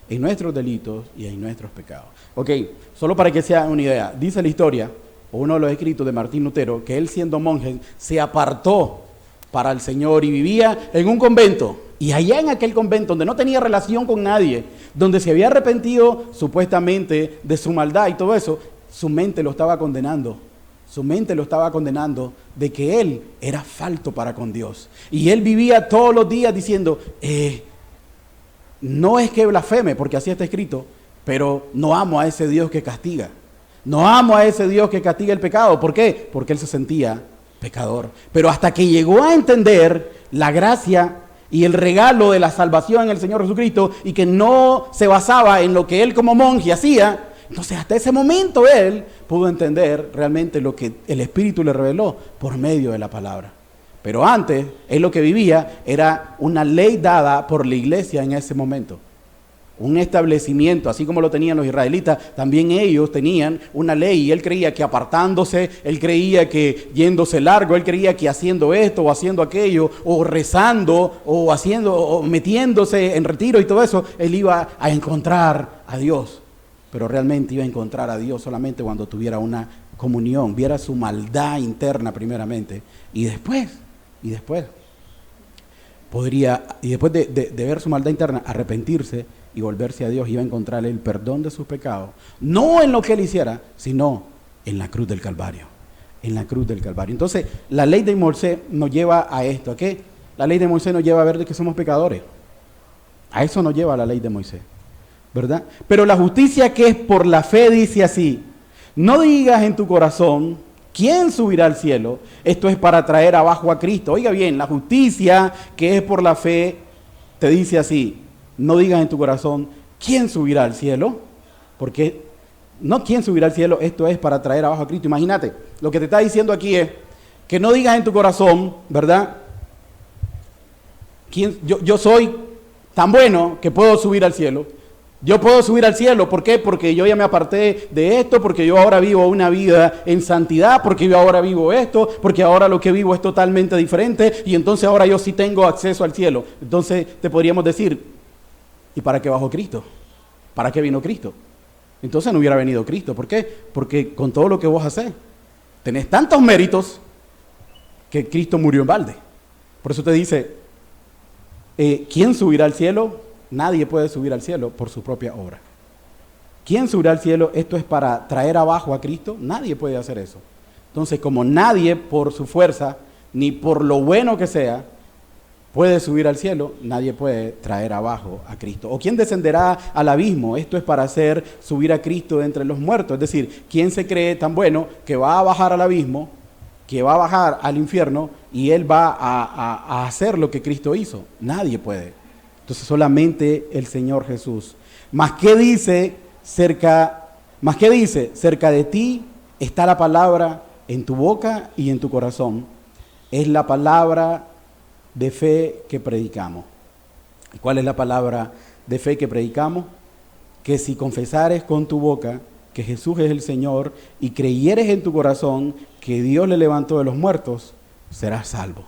En nuestros delitos y en nuestros pecados. Ok, solo para que se hagan una idea, dice la historia, o uno de los escritos de Martín Lutero, que él siendo monje se apartó para el Señor y vivía en un convento. Y allá en aquel convento, donde no tenía relación con nadie, donde se había arrepentido supuestamente de su maldad y todo eso, su mente lo estaba condenando. Su mente lo estaba condenando de que él era falto para con Dios. Y él vivía todos los días diciendo, no es que blasfeme, porque así está escrito, pero no amo a ese Dios que castiga. No amo a ese Dios que castiga el pecado. ¿Por qué? Porque él se sentía pecador. Pero hasta que llegó a entender la gracia y el regalo de la salvación en el Señor Jesucristo, y que no se basaba en lo que él como monje hacía, entonces hasta ese momento él pudo entender realmente lo que el Espíritu le reveló por medio de la palabra. Pero antes, él lo que vivía era una ley dada por la iglesia en ese momento. un establecimiento, así como lo tenían los israelitas, también ellos tenían una ley y él creía que apartándose, él creía que yéndose largo, él creía que haciendo esto o haciendo aquello, o rezando, o haciendo, o metiéndose en retiro y todo eso, él iba a encontrar a Dios. Pero realmente iba a encontrar a Dios solamente cuando tuviera una comunión, viera su maldad interna primeramente, y después de ver su maldad interna, arrepentirse y volverse a Dios, iba a encontrar el perdón de sus pecados, no en lo que él hiciera, sino en la cruz del Calvario, en la cruz del Calvario. Entonces, la ley de Moisés nos lleva a esto, ¿a qué? La ley de Moisés nos lleva a ver de que somos pecadores, a eso nos lleva la ley de Moisés, ¿verdad? Pero la justicia que es por la fe dice así: no digas en tu corazón, ¿quién subirá al cielo? Esto es para traer abajo a Cristo. Oiga bien, la justicia que es por la fe te dice así: no digas en tu corazón, ¿quién subirá al cielo? Porque no quién subirá al cielo, esto es para traer abajo a Cristo. Imagínate, lo que te está diciendo aquí es que no digas en tu corazón, ¿verdad? Yo soy tan bueno que puedo subir al cielo. Yo puedo subir al cielo, ¿por qué? Porque yo ya me aparté de esto, porque yo ahora vivo una vida en santidad, porque yo ahora vivo esto, porque ahora lo que vivo es totalmente diferente y entonces ahora yo sí tengo acceso al cielo. Entonces te podríamos decir, ¿y para qué bajó Cristo? ¿Para qué vino Cristo? Entonces no hubiera venido Cristo. ¿Por qué? Porque con todo lo que vos hacés, tenés tantos méritos que Cristo murió en balde. Por eso te dice, ¿quién subirá al cielo? Nadie puede subir al cielo por su propia obra. ¿Quién subirá al cielo? Esto es para traer abajo a Cristo. Nadie puede hacer eso. Entonces, como nadie por su fuerza, ni por lo bueno que sea, puede subir al cielo, nadie puede traer abajo a Cristo. ¿O quién descenderá al abismo? Esto es para hacer subir a Cristo de entre los muertos. Es decir, ¿quién se cree tan bueno que va a bajar al abismo, que va a bajar al infierno y él va a hacer lo que Cristo hizo? Nadie puede. Entonces solamente el Señor Jesús. Más que dice, cerca de ti está la palabra en tu boca y en tu corazón. Es la palabra de fe que predicamos. ¿Cuál es la palabra de fe que predicamos? Que si confesares con tu boca que Jesús es el Señor y creyeres en tu corazón que Dios le levantó de los muertos, serás salvo.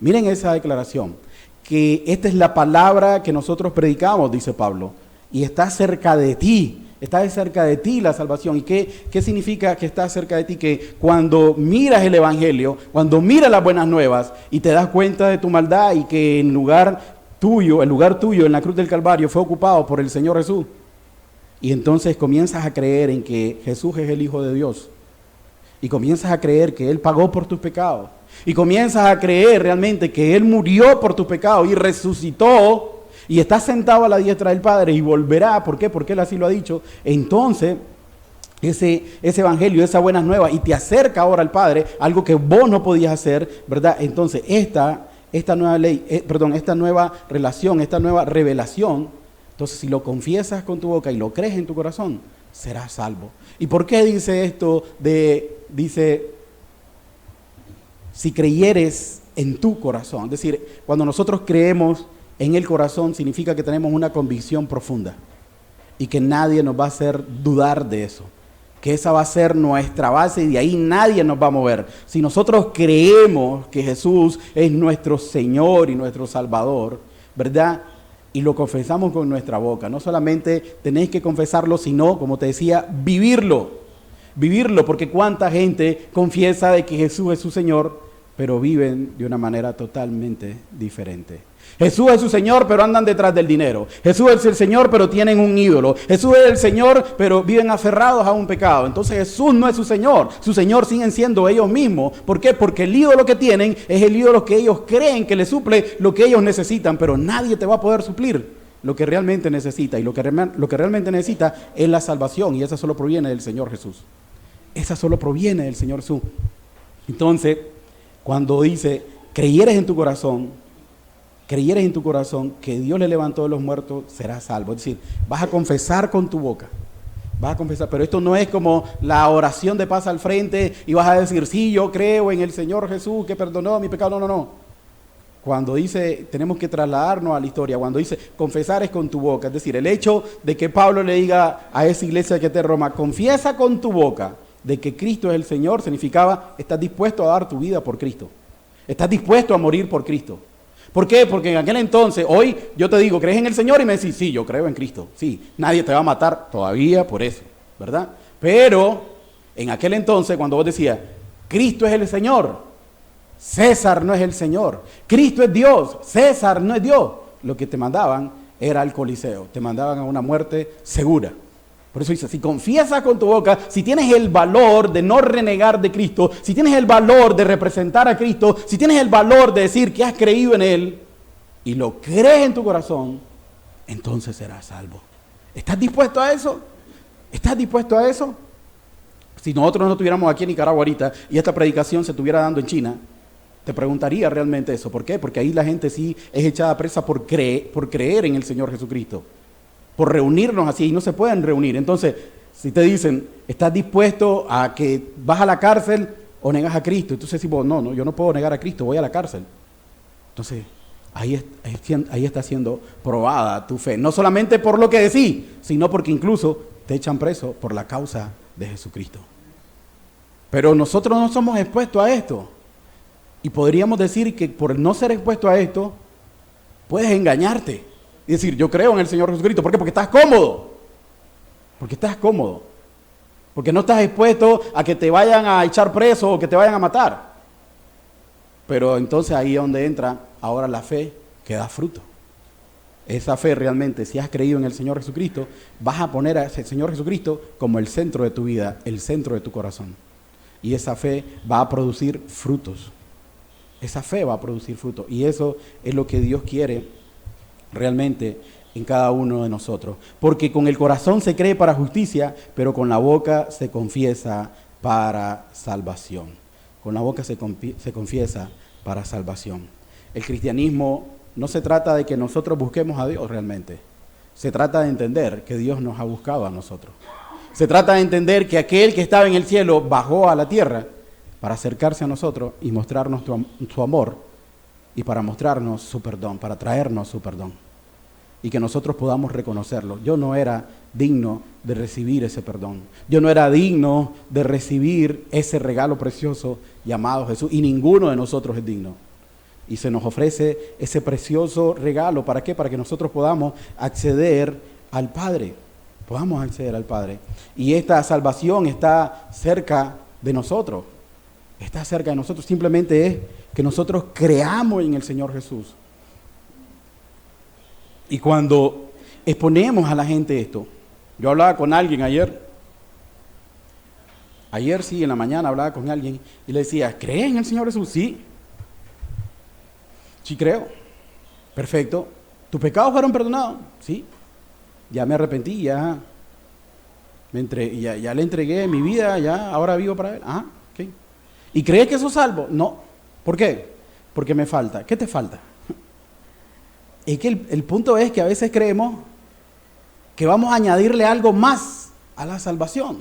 Miren esa declaración. Que esta es la palabra que nosotros predicamos, dice Pablo, y está cerca de ti la salvación. ¿Y qué significa que está cerca de ti? Que cuando miras el Evangelio, cuando miras las buenas nuevas y te das cuenta de tu maldad y que el lugar tuyo en la cruz del Calvario fue ocupado por el Señor Jesús, y entonces comienzas a creer en que Jesús es el Hijo de Dios, y comienzas a creer que Él pagó por tus pecados, y comienzas a creer realmente que Él murió por tus pecados y resucitó y está sentado a la diestra del Padre y volverá. ¿Por qué? Porque Él así lo ha dicho. Entonces, ese evangelio, esa buena nueva, y te acerca ahora al Padre, algo que vos no podías hacer, ¿verdad? Entonces, esta nueva ley, esta nueva relación, esta nueva revelación, entonces si lo confiesas con tu boca y lo crees en tu corazón, serás salvo. ¿Y por qué dice esto? Dice, si creyeres en tu corazón. Es decir, cuando nosotros creemos en el corazón, significa que tenemos una convicción profunda y que nadie nos va a hacer dudar de eso, que esa va a ser nuestra base y de ahí nadie nos va a mover. Si nosotros creemos que Jesús es nuestro Señor y nuestro Salvador, ¿verdad? Y lo confesamos con nuestra boca. No solamente tenéis que confesarlo, sino, como te decía, vivirlo, porque cuánta gente confiesa de que Jesús es su Señor, pero viven de una manera totalmente diferente. Jesús es su Señor, pero andan detrás del dinero. Jesús es el Señor, pero tienen un ídolo. Jesús es el Señor, pero viven aferrados a un pecado. Entonces Jesús no es su Señor. Su Señor siguen siendo ellos mismos. ¿Por qué? Porque el ídolo que tienen es el ídolo que ellos creen que les suple lo que ellos necesitan, pero nadie te va a poder suplir lo que realmente necesita. Y lo que realmente necesita es la salvación, y esa solo proviene del Señor Jesús. Esa solo proviene del Señor Jesús. Entonces, cuando dice, creyeres en tu corazón que Dios le levantó de los muertos, serás salvo. Es decir, vas a confesar con tu boca. Vas a confesar, pero esto no es como la oración de paz al frente y vas a decir, sí, yo creo en el Señor Jesús que perdonó mi pecado. No. cuando dice, tenemos que trasladarnos a la historia, cuando dice, confesar es con tu boca, es decir, el hecho de que Pablo le diga a esa iglesia que está en Roma, confiesa con tu boca de que Cristo es el Señor, significaba, estás dispuesto a dar tu vida por Cristo, estás dispuesto a morir por Cristo. ¿Por qué? Porque en aquel entonces, hoy yo te digo, ¿crees en el Señor? Y me decís, sí, yo creo en Cristo, sí, nadie te va a matar todavía por eso, ¿verdad? Pero en aquel entonces, cuando vos decías, Cristo es el Señor, César no es el Señor, Cristo es Dios, César no es Dios, lo que te mandaban era al Coliseo, te mandaban a una muerte segura. Por eso dice, si confiesas con tu boca, si tienes el valor de no renegar de Cristo, si tienes el valor de representar a Cristo, si tienes el valor de decir que has creído en Él y lo crees en tu corazón, entonces serás salvo. ¿Estás dispuesto a eso? ¿Estás dispuesto a eso? Si nosotros no estuviéramos aquí en Nicaragua ahorita y esta predicación se estuviera dando en China, te preguntaría realmente eso. ¿Por qué? Porque ahí la gente sí es echada presa por creer en el Señor Jesucristo, por reunirnos así, y no se pueden reunir. Entonces, si te dicen, ¿estás dispuesto a que vas a la cárcel o negas a Cristo? Entonces decimos, no, yo no puedo negar a Cristo, voy a la cárcel. Entonces, ahí está siendo probada tu fe, no solamente por lo que decís, sino porque incluso te echan preso por la causa de Jesucristo. Pero nosotros no somos expuestos a esto. Y podríamos decir que por no ser expuesto a esto, puedes engañarte. Y decir, yo creo en el Señor Jesucristo. ¿Por qué? Porque estás cómodo. Porque estás cómodo. Porque no estás expuesto a que te vayan a echar preso o que te vayan a matar. Pero entonces ahí es donde entra ahora la fe que da fruto. Esa fe realmente, si has creído en el Señor Jesucristo, vas a poner a ese Señor Jesucristo como el centro de tu vida, el centro de tu corazón. Y esa fe va a producir frutos. Esa fe va a producir frutos. Y eso es lo que Dios quiere realmente en cada uno de nosotros. Porque con el corazón se cree para justicia, pero con la boca se confiesa para salvación. Con la boca se confiesa para salvación. El cristianismo no se trata de que nosotros busquemos a Dios realmente. Se trata de entender que Dios nos ha buscado a nosotros. Se trata de entender que aquel que estaba en el cielo bajó a la tierra para acercarse a nosotros y mostrarnos su amor y para mostrarnos su perdón, para traernos su perdón. Y que nosotros podamos reconocerlo. Yo no era digno de recibir ese perdón. Yo no era digno de recibir ese regalo precioso llamado Jesús. Y ninguno de nosotros es digno. Y se nos ofrece ese precioso regalo. ¿Para qué? Para que nosotros podamos acceder al Padre. Podamos acceder al Padre. Y esta salvación está cerca de nosotros. Está cerca de nosotros. Simplemente es que nosotros creamos en el Señor Jesús. Y cuando exponemos a la gente esto, yo hablaba con alguien ayer sí, en la mañana hablaba con alguien y le decía, ¿crees en el Señor Jesús? Sí. Sí creo. Perfecto. ¿Tus pecados fueron perdonados? Sí. Ya me arrepentí, ya le entregué mi vida, ya ahora vivo para Él. Ah, ok. ¿Y crees que sos salvo? No. ¿Por qué? Porque me falta. ¿Qué te falta? Es que el punto es que a veces creemos que vamos a añadirle algo más a la salvación,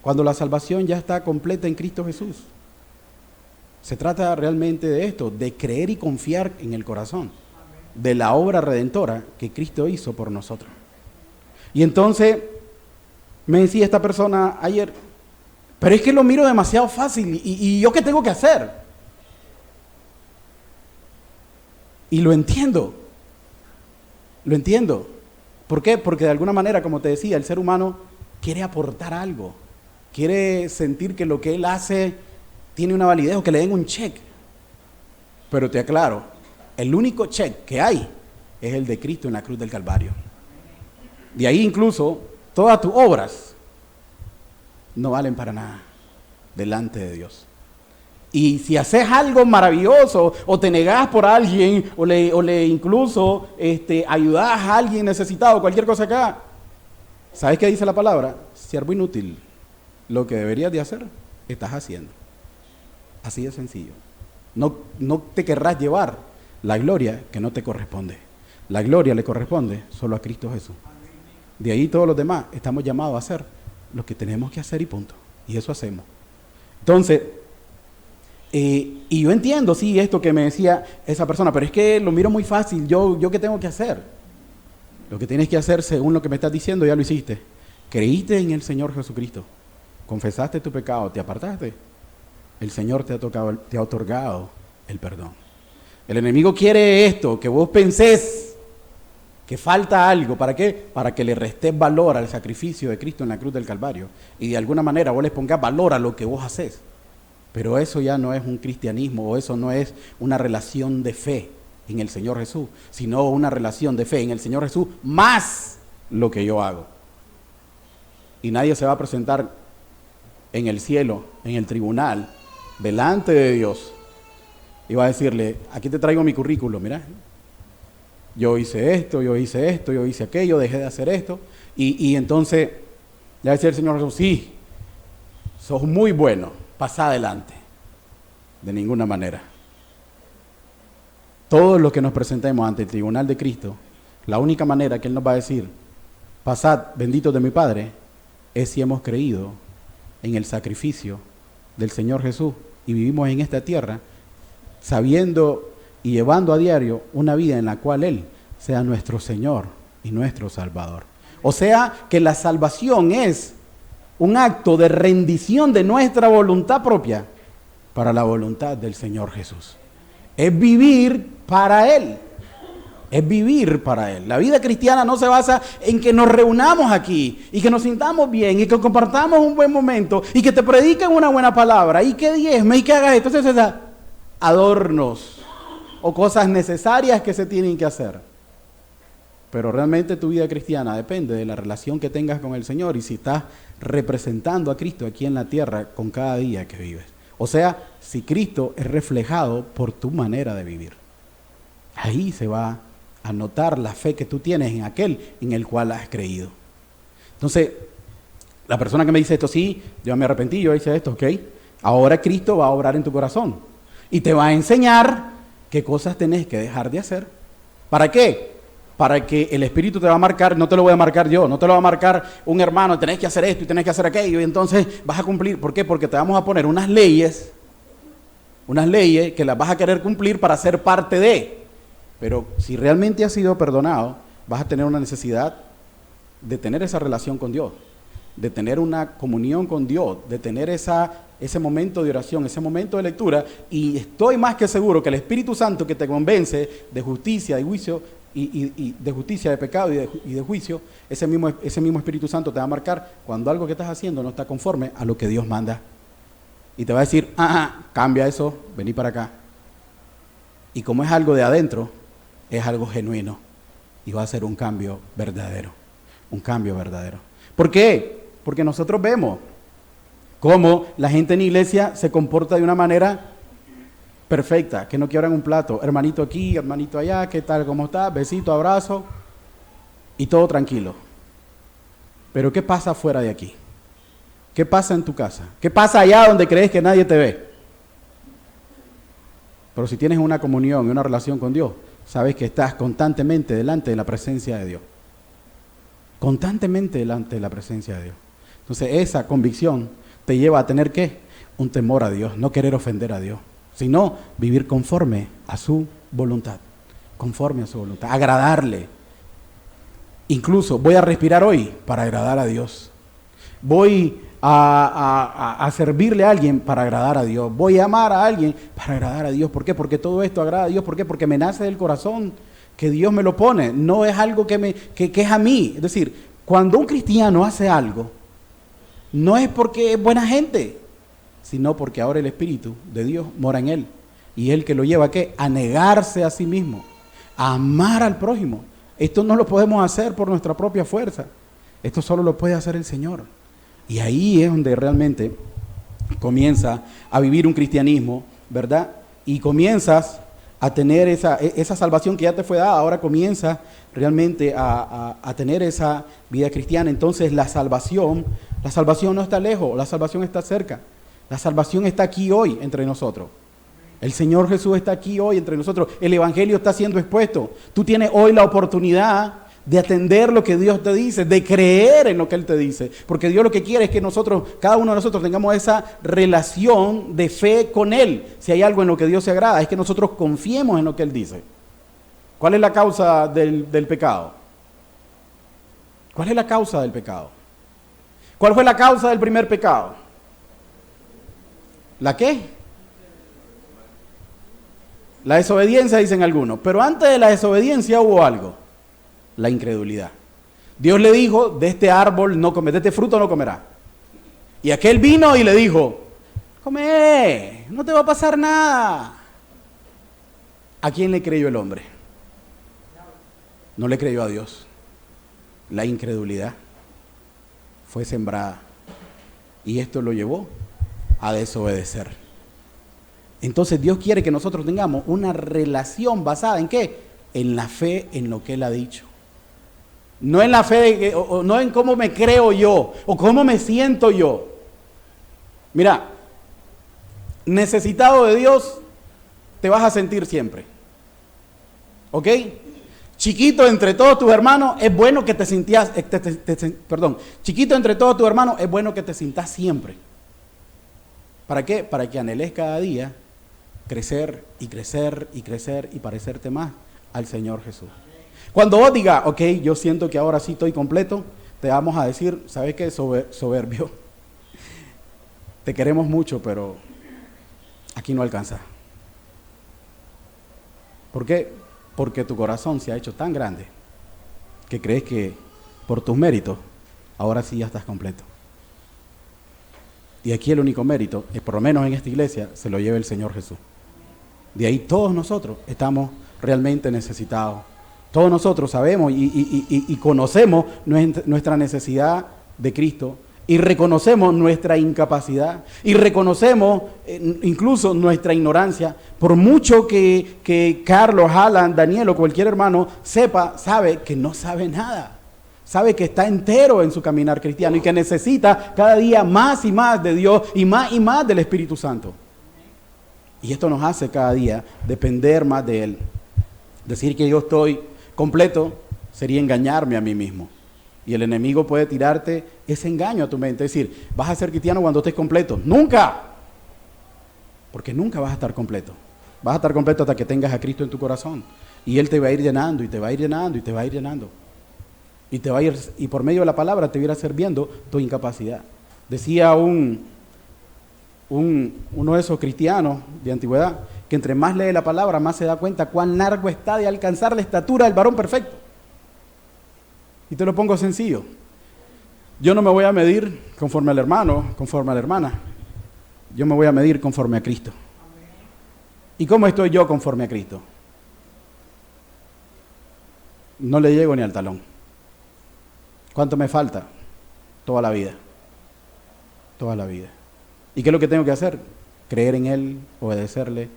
cuando la salvación ya está completa en Cristo Jesús. Se trata realmente de esto, de creer y confiar en el corazón, de la obra redentora que Cristo hizo por nosotros. Y entonces me decía esta persona ayer, pero es que lo miro demasiado fácil, ¿y yo qué tengo que hacer? Y lo entiendo. ¿Por qué? Porque de alguna manera, como te decía, el ser humano quiere aportar algo. Quiere sentir que lo que él hace tiene una validez o que le den un cheque. Pero te aclaro, el único cheque que hay es el de Cristo en la cruz del Calvario. De ahí incluso todas tus obras no valen para nada delante de Dios. Y si haces algo maravilloso, o te negás por alguien, o le incluso ayudás a alguien necesitado, cualquier cosa acá, ¿sabes qué dice la palabra? Siervo inútil. Lo que deberías de hacer, estás haciendo. Así de sencillo. No te querrás llevar la gloria que no te corresponde. La gloria le corresponde solo a Cristo Jesús. De ahí todos los demás estamos llamados a hacer lo que tenemos que hacer y punto. Y eso hacemos. Entonces, Y yo entiendo, sí, esto que me decía esa persona, pero es que lo miro muy fácil. ¿Yo qué tengo que hacer? Lo que tienes que hacer, según lo que me estás diciendo, ya lo hiciste. Creíste en el Señor Jesucristo, confesaste tu pecado, te apartaste. El Señor te ha otorgado el perdón. El enemigo quiere esto, que vos pensés que falta algo. ¿Para qué? Para que le restes valor al sacrificio de Cristo en la cruz del Calvario. Y de alguna manera vos les pongas valor a lo que vos haces. Pero eso ya no es un cristianismo, o eso no es una relación de fe en el Señor Jesús, sino una relación de fe en el Señor Jesús más lo que yo hago. Y nadie se va a presentar en el cielo, en el tribunal, delante de Dios, y va a decirle: aquí te traigo mi currículum, mira, yo hice esto, yo hice esto, yo hice aquello, dejé de hacer esto, y entonces ya decía el Señor Jesús: sí, sos muy bueno, pasa adelante. De ninguna manera. Todos los que nos presentemos ante el tribunal de Cristo, la única manera que Él nos va a decir: pasad, benditos de mi Padre, es si hemos creído en el sacrificio del Señor Jesús y vivimos en esta tierra sabiendo y llevando a diario una vida en la cual Él sea nuestro Señor y nuestro Salvador. O sea que la salvación es un acto de rendición de nuestra voluntad propia para la voluntad del Señor Jesús. Es vivir para Él. Es vivir para Él. La vida cristiana no se basa en que nos reunamos aquí y que nos sintamos bien y que compartamos un buen momento y que te prediquen una buena palabra y que diezme y que hagas esto. Entonces, adornos o cosas necesarias que se tienen que hacer. Pero realmente tu vida cristiana depende de la relación que tengas con el Señor y si estás representando a Cristo aquí en la tierra con cada día que vives. O sea, si Cristo es reflejado por tu manera de vivir. Ahí se va a notar la fe que tú tienes en aquel en el cual has creído. Entonces, la persona que me dice esto: sí, yo me arrepentí, yo hice esto, ok. Ahora Cristo va a obrar en tu corazón y te va a enseñar qué cosas tenés que dejar de hacer. ¿Para qué? Para que el Espíritu te va a marcar. No te lo voy a marcar yo, no te lo va a marcar un hermano: tenés que hacer esto y tenés que hacer aquello, y entonces vas a cumplir. ¿Por qué? Porque te vamos a poner unas leyes que las vas a querer cumplir para ser parte de. Pero si realmente has sido perdonado, vas a tener una necesidad de tener esa relación con Dios, de tener una comunión con Dios, de tener ese momento de oración, ese momento de lectura, y estoy más que seguro que el Espíritu Santo que te convence de justicia, de juicio, y de justicia, de pecado y de juicio, ese mismo Espíritu Santo te va a marcar cuando algo que estás haciendo no está conforme a lo que Dios manda. Y te va a decir: cambia eso, vení para acá. Y como es algo de adentro, es algo genuino y va a ser un cambio verdadero. Un cambio verdadero. ¿Por qué? Porque nosotros vemos cómo la gente en la iglesia se comporta de una manera perfecta, que no quiebran un plato, hermanito aquí, hermanito allá, ¿qué tal? ¿Cómo está? Besito, abrazo y todo tranquilo. Pero ¿qué pasa fuera de aquí? ¿Qué pasa en tu casa? ¿Qué pasa allá donde crees que nadie te ve? Pero si tienes una comunión y una relación con Dios, sabes que estás constantemente delante de la presencia de Dios. Constantemente delante de la presencia de Dios. Entonces esa convicción te lleva a tener ¿qué? Un temor a Dios, no querer ofender a Dios, sino vivir conforme a su voluntad, conforme a su voluntad, agradarle. Incluso voy a respirar hoy para agradar a Dios. Voy a servirle a alguien para agradar a Dios. Voy a amar a alguien para agradar a Dios. ¿Por qué? Porque todo esto agrada a Dios. ¿Por qué? Porque me nace del corazón, que Dios me lo pone. No es algo que es a mí. Es decir, cuando un cristiano hace algo, no es porque es buena gente, sino porque ahora el Espíritu de Dios mora en él. Y él que lo lleva ¿a qué? A negarse a sí mismo, a amar al prójimo. Esto no lo podemos hacer por nuestra propia fuerza. Esto solo lo puede hacer el Señor. Y ahí es donde realmente comienza a vivir un cristianismo, ¿verdad? Y comienzas a tener esa salvación que ya te fue dada. Ahora comienza realmente a tener esa vida cristiana. Entonces la salvación no está lejos, la salvación está cerca. La salvación está aquí hoy entre nosotros. El Señor Jesús está aquí hoy entre nosotros. El Evangelio está siendo expuesto. Tú tienes hoy la oportunidad de atender lo que Dios te dice, de creer en lo que Él te dice. Porque Dios lo que quiere es que nosotros, cada uno de nosotros, tengamos esa relación de fe con Él. Si hay algo en lo que Dios se agrada, es que nosotros confiemos en lo que Él dice. ¿Cuál es la causa del pecado? ¿Cuál es la causa del pecado? ¿Cuál fue la causa del primer pecado? ¿La qué? La desobediencia, dicen algunos. Pero antes de la desobediencia hubo algo. La incredulidad. Dios le dijo, de este árbol no comerás, de este fruto no comerás. Y aquel vino y le dijo, come, no te va a pasar nada. ¿A quién le creyó el hombre? No le creyó a Dios. La incredulidad fue sembrada. Y esto lo llevó a desobedecer. Entonces Dios quiere que nosotros tengamos una relación basada ¿en qué? En la fe en lo que Él ha dicho. No en la fe, no en cómo me creo yo o cómo me siento yo. Mira, necesitado de Dios te vas a sentir siempre. ¿Ok? Chiquito entre todos tus hermanos, es bueno que te sintas, chiquito entre todos tus hermanos, es bueno que te sintas siempre. ¿Para qué? Para que anheles cada día crecer y crecer y crecer y parecerte más al Señor Jesús. Cuando vos digas, ok, yo siento que ahora sí estoy completo, te vamos a decir, ¿sabes qué? Soberbio. Te queremos mucho, pero aquí no alcanza. ¿Por qué? Porque tu corazón se ha hecho tan grande que crees que por tus méritos, ahora sí ya estás completo. Y aquí el único mérito, por lo menos en esta iglesia, se lo lleva el Señor Jesús. De ahí todos nosotros estamos realmente necesitados. Todos nosotros sabemos y conocemos nuestra necesidad de Cristo y reconocemos nuestra incapacidad y reconocemos incluso nuestra ignorancia. Por mucho que Carlos, Alan, Daniel o cualquier hermano sabe que no sabe nada. Sabe que está entero en su caminar cristiano y que necesita cada día más y más de Dios y más del Espíritu Santo. Y esto nos hace cada día depender más de Él. Decir que yo estoy completo sería engañarme a mí mismo. Y el enemigo puede tirarte ese engaño a tu mente. Es decir, vas a ser cristiano cuando estés completo. ¡Nunca! Porque nunca vas a estar completo. Vas a estar completo hasta que tengas a Cristo en tu corazón. Y Él te va a ir llenando y te va a ir llenando y te va a ir llenando. Y por medio de la palabra te va a ir serviendo tu incapacidad. Decía uno de esos cristianos de antigüedad, que entre más lee la palabra, más se da cuenta cuán largo está de alcanzar la estatura del varón perfecto. Y te lo pongo sencillo. Yo no me voy a medir conforme al hermano, conforme a la hermana. Yo me voy a medir conforme a Cristo. ¿Y cómo estoy yo conforme a Cristo? No le llego ni al talón. ¿Cuánto me falta? Toda la vida. Toda la vida. ¿Y qué es lo que tengo que hacer? Creer en Él, obedecerle,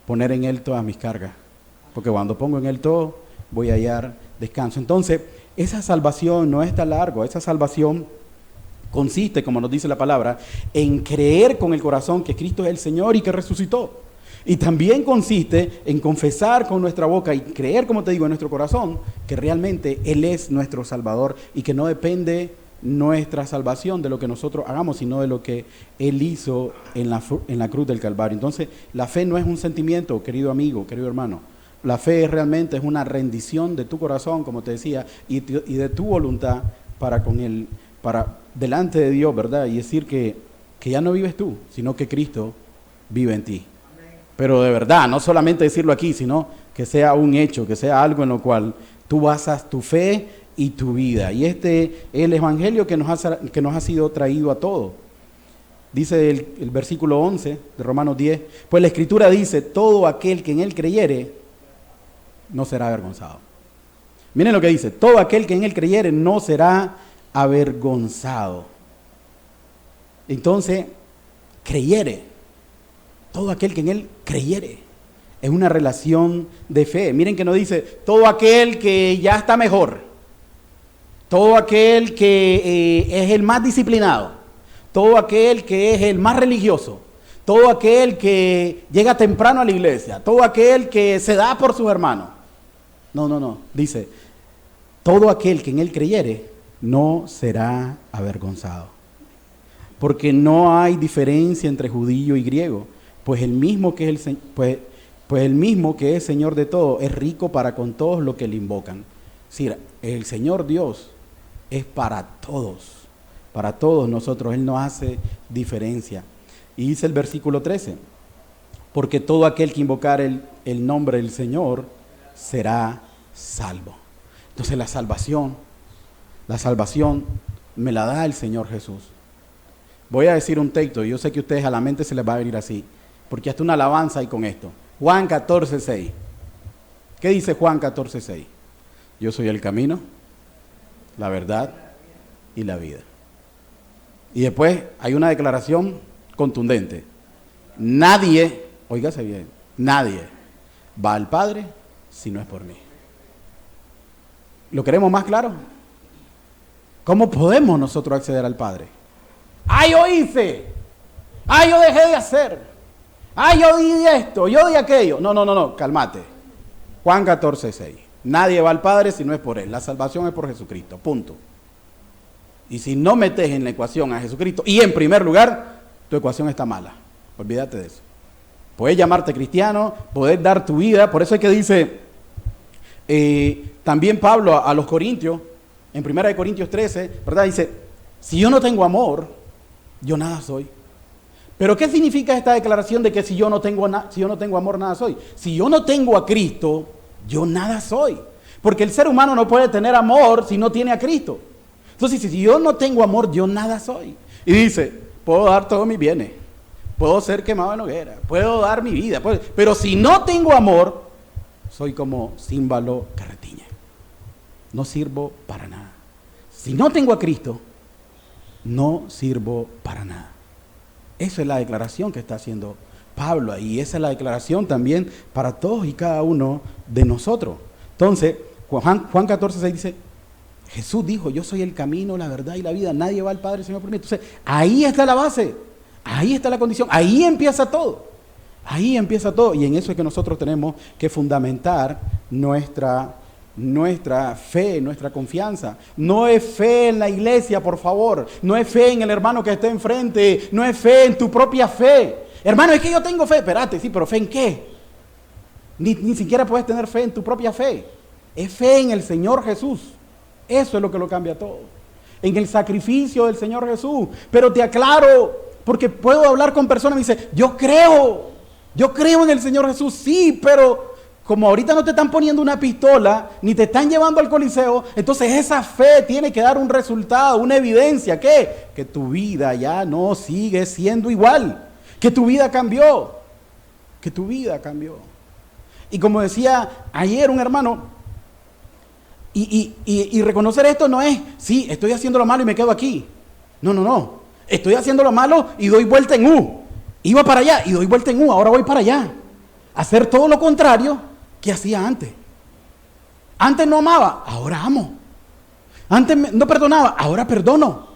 poner en Él todas mis cargas. Porque cuando pongo en Él todo, voy a hallar descanso. Entonces, esa salvación no es tan largo. Esa salvación consiste, como nos dice la palabra, en creer con el corazón que Cristo es el Señor y que resucitó. Y también consiste en confesar con nuestra boca y creer, como te digo, en nuestro corazón, que realmente Él es nuestro Salvador y que no depende nuestra salvación de lo que nosotros hagamos, sino de lo que Él hizo en la cruz del Calvario. Entonces, la fe no es un sentimiento, querido amigo, querido hermano. La fe realmente es una rendición de tu corazón, como te decía, y de tu voluntad para delante de Dios, ¿verdad? Y decir que ya no vives tú, sino que Cristo vive en ti. Pero de verdad, no solamente decirlo aquí, sino que sea un hecho, que sea algo en lo cual tú basas tu fe y tu vida. Y este es el evangelio que nos ha sido traído a todos. Dice el versículo 11 de Romanos 10, pues la Escritura dice, todo aquel que en Él creyere, no será avergonzado. Miren lo que dice, todo aquel que en Él creyere no será avergonzado. Entonces, creyere. Todo aquel que en Él creyere. Es una relación de fe. Miren que no dice, todo aquel que ya está mejor. Todo aquel que es el más disciplinado. Todo aquel que es el más religioso. Todo aquel que llega temprano a la iglesia. Todo aquel que se da por sus hermanos. No. Dice, todo aquel que en él creyere no será avergonzado. Porque no hay diferencia entre judío y griego, pues el mismo que es Señor de todo es rico para con todos los que le invocan. Es decir, el Señor Dios es para todos nosotros. Él no hace diferencia. Y dice el versículo 13, porque todo aquel que invocar el nombre del Señor será salvo. Entonces la salvación me la da el Señor Jesús. Voy a decir un texto, y yo sé que a ustedes a la mente se les va a venir así, porque hasta una alabanza hay con esto. Juan 14:6. ¿Qué dice Juan 14:6? Yo soy el camino, la verdad y la vida. Y después hay una declaración contundente. Nadie, óigase bien, nadie va al Padre si no es por mí. ¿Lo queremos más claro? ¿Cómo podemos nosotros acceder al Padre? Yo hice! Yo dejé de hacer! Yo di esto! ¡Yo di aquello! No, cálmate. Juan 14:6. Nadie va al Padre si no es por Él. La salvación es por Jesucristo, punto. Y si no metes en la ecuación a Jesucristo, y en primer lugar, tu ecuación está mala. Olvídate de eso. Puedes llamarte cristiano, puedes dar tu vida. Por eso es que dice también Pablo a los Corintios, en 1 Corintios 13, ¿verdad? Dice, si yo no tengo amor, yo nada soy. Pero ¿qué significa esta declaración de que si yo no tengo amor, nada soy? Si yo no tengo a Cristo, yo nada soy. Porque el ser humano no puede tener amor si no tiene a Cristo. Entonces, si yo no tengo amor, yo nada soy. Y dice, puedo dar todos mis bienes, puedo ser quemado en hoguera, puedo dar mi vida, pero si no tengo amor, soy como címbalo que retiñe. No sirvo para nada. Si no tengo a Cristo, no sirvo para nada. Esa es la declaración que está haciendo Pablo ahí. Esa es la declaración también para todos y cada uno de nosotros. Entonces, Juan 14:6 dice, Jesús dijo, yo soy el camino, la verdad y la vida. Nadie va al Padre Señor por mí. Entonces, ahí está la base. Ahí está la condición. Ahí empieza todo. Ahí empieza todo. Y en eso es que nosotros tenemos que fundamentar nuestra fe, nuestra confianza. No es fe en la iglesia, por favor. No es fe en el hermano que está enfrente. No es fe en tu propia fe. Hermano, es que yo tengo fe. Espérate, sí, pero ¿fe en qué? Ni siquiera puedes tener fe en tu propia fe. Es fe en el Señor Jesús. Eso es lo que lo cambia todo. En el sacrificio del Señor Jesús. Pero te aclaro, porque puedo hablar con personas y me dicen, yo creo en el Señor Jesús, sí, pero como ahorita no te están poniendo una pistola, ni te están llevando al Coliseo, entonces esa fe tiene que dar un resultado, una evidencia. ¿Qué? Que tu vida ya no sigue siendo igual, que tu vida cambió, Y como decía ayer un hermano, y reconocer esto no es, sí, estoy haciendo lo malo y me quedo aquí. No, estoy haciendo lo malo y doy vuelta en U. Iba para allá y doy vuelta en U, ahora voy para allá. Hacer todo lo contrario que hacía antes. Antes no amaba, ahora amo. Antes no perdonaba, ahora perdono.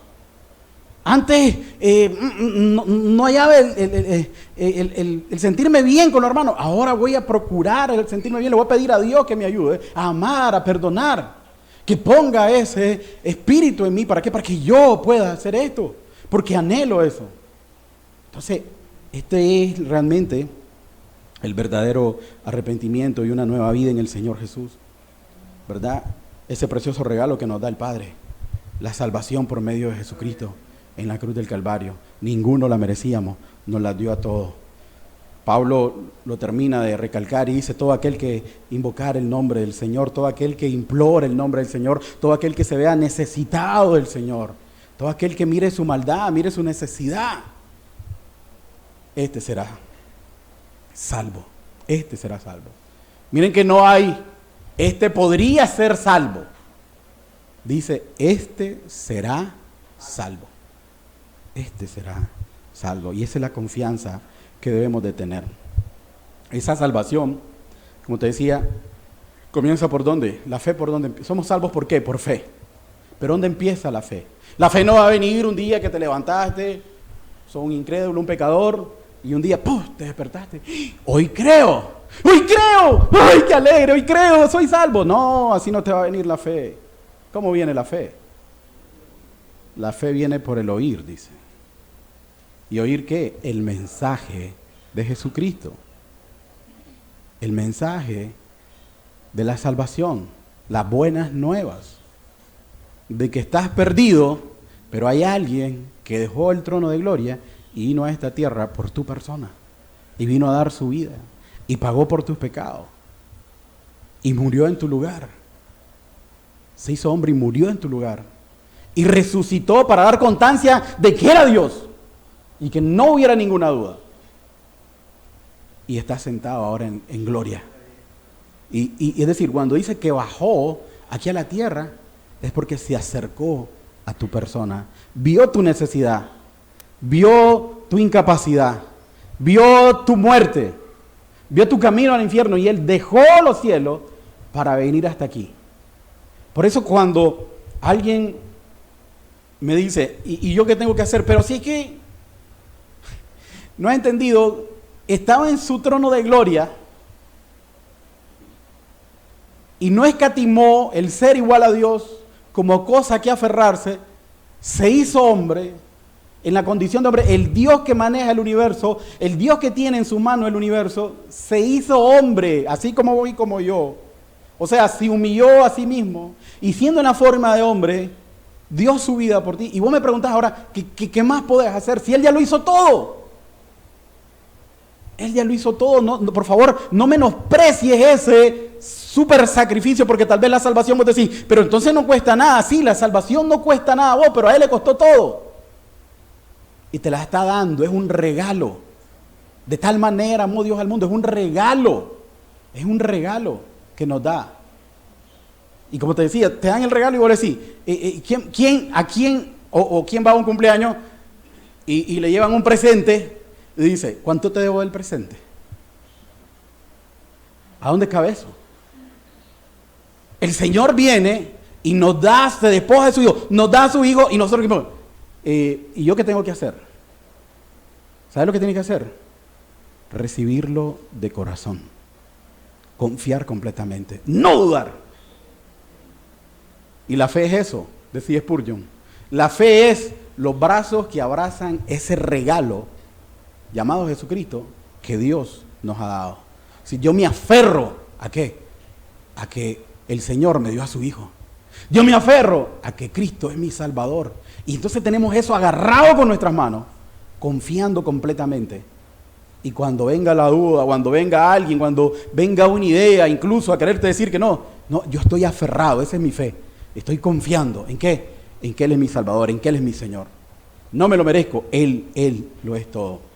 Antes no hallaba el sentirme bien con los hermanos, ahora voy a procurar el sentirme bien. Le voy a pedir a Dios que me ayude a amar, a perdonar, que ponga ese espíritu en mí. ¿Para qué? Para que yo pueda hacer esto, porque anhelo eso. Entonces, este es realmente el verdadero arrepentimiento y una nueva vida en el Señor Jesús, ¿verdad? Ese precioso regalo que nos da el Padre, la salvación por medio de Jesucristo en la cruz del Calvario. Ninguno la merecíamos, nos la dio a todos. Pablo lo termina de recalcar y dice, todo aquel que invocar el nombre del Señor, todo aquel que implore el nombre del Señor, todo aquel que se vea necesitado del Señor, todo aquel que mire su maldad, mire su necesidad, este será salvo. Este será salvo. Miren que no hay, este podría ser salvo. Dice, este será salvo. Este será salvo. Y esa es la confianza que debemos de tener. Esa salvación, como te decía, comienza por ¿dónde? La fe por ¿dónde? Somos salvos ¿por qué? Por fe. Pero ¿dónde empieza la fe? La fe no va a venir un día que te levantaste, sos un incrédulo, un pecador, y un día, ¡puf!, te despertaste. ¡Hoy creo! ¡Hoy creo! ¡Ay, qué alegre! ¡Hoy creo! ¡Soy salvo! No, así no te va a venir la fe. ¿Cómo viene la fe? La fe viene por el oír, dice. ¿Y oír qué? El mensaje de Jesucristo. El mensaje de la salvación, las buenas nuevas, de que estás perdido, pero hay alguien que dejó el trono de gloria y vino a esta tierra por tu persona, y vino a dar su vida, y pagó por tus pecados, y murió en tu lugar. Se hizo hombre y murió en tu lugar, y resucitó para dar constancia de que era Dios, y que no hubiera ninguna duda. Y está sentado ahora en gloria. Y es decir, cuando dice que bajó aquí a la tierra, es porque se acercó a tu persona, vio tu necesidad, vio tu incapacidad, vio tu muerte, vio tu camino al infierno, y Él dejó los cielos para venir hasta aquí. Por eso cuando alguien me dice, ¿y yo qué tengo que hacer? Pero si es que no ha entendido, estaba en su trono de gloria y no escatimó el ser igual a Dios como cosa que aferrarse, se hizo hombre en la condición de hombre. El Dios que maneja el universo, el Dios que tiene en su mano el universo, se hizo hombre, así como vos y como yo. O sea, se humilló a sí mismo y siendo en la forma de hombre, dio su vida por ti. Y vos me preguntás ahora, ¿qué más podés hacer si Él ya lo hizo todo? Él ya lo hizo todo. No, por favor, no menosprecies ese súper sacrificio, porque tal vez la salvación vos decís, pero entonces no cuesta nada. Sí, la salvación no cuesta nada a vos, pero a Él le costó todo. Y te la está dando, es un regalo. De tal manera amó Dios al mundo, es un regalo que nos da. Y como te decía, te dan el regalo y vos decís, ¿quién va a un cumpleaños y le llevan un presente? Y dice, ¿cuánto te debo del presente? ¿A dónde cabe eso? El Señor viene y nos da, se despoja de su Hijo, nos da a su Hijo y nosotros decimos, ¿y yo qué tengo que hacer? ¿Sabes lo que tienes que hacer? Recibirlo de corazón, confiar completamente, no dudar. Y la fe es eso, decía Spurgeon. La fe es los brazos que abrazan ese regalo llamado Jesucristo, que Dios nos ha dado. Si yo me aferro, ¿a qué? A que el Señor me dio a su Hijo. Yo me aferro a que Cristo es mi Salvador. Y entonces tenemos eso agarrado con nuestras manos, confiando completamente. Y cuando venga la duda, cuando venga alguien, cuando venga una idea, incluso a quererte decir que no, yo estoy aferrado, esa es mi fe. Estoy confiando, ¿en qué? En que Él es mi Salvador, en que Él es mi Señor. No me lo merezco, Él lo es todo.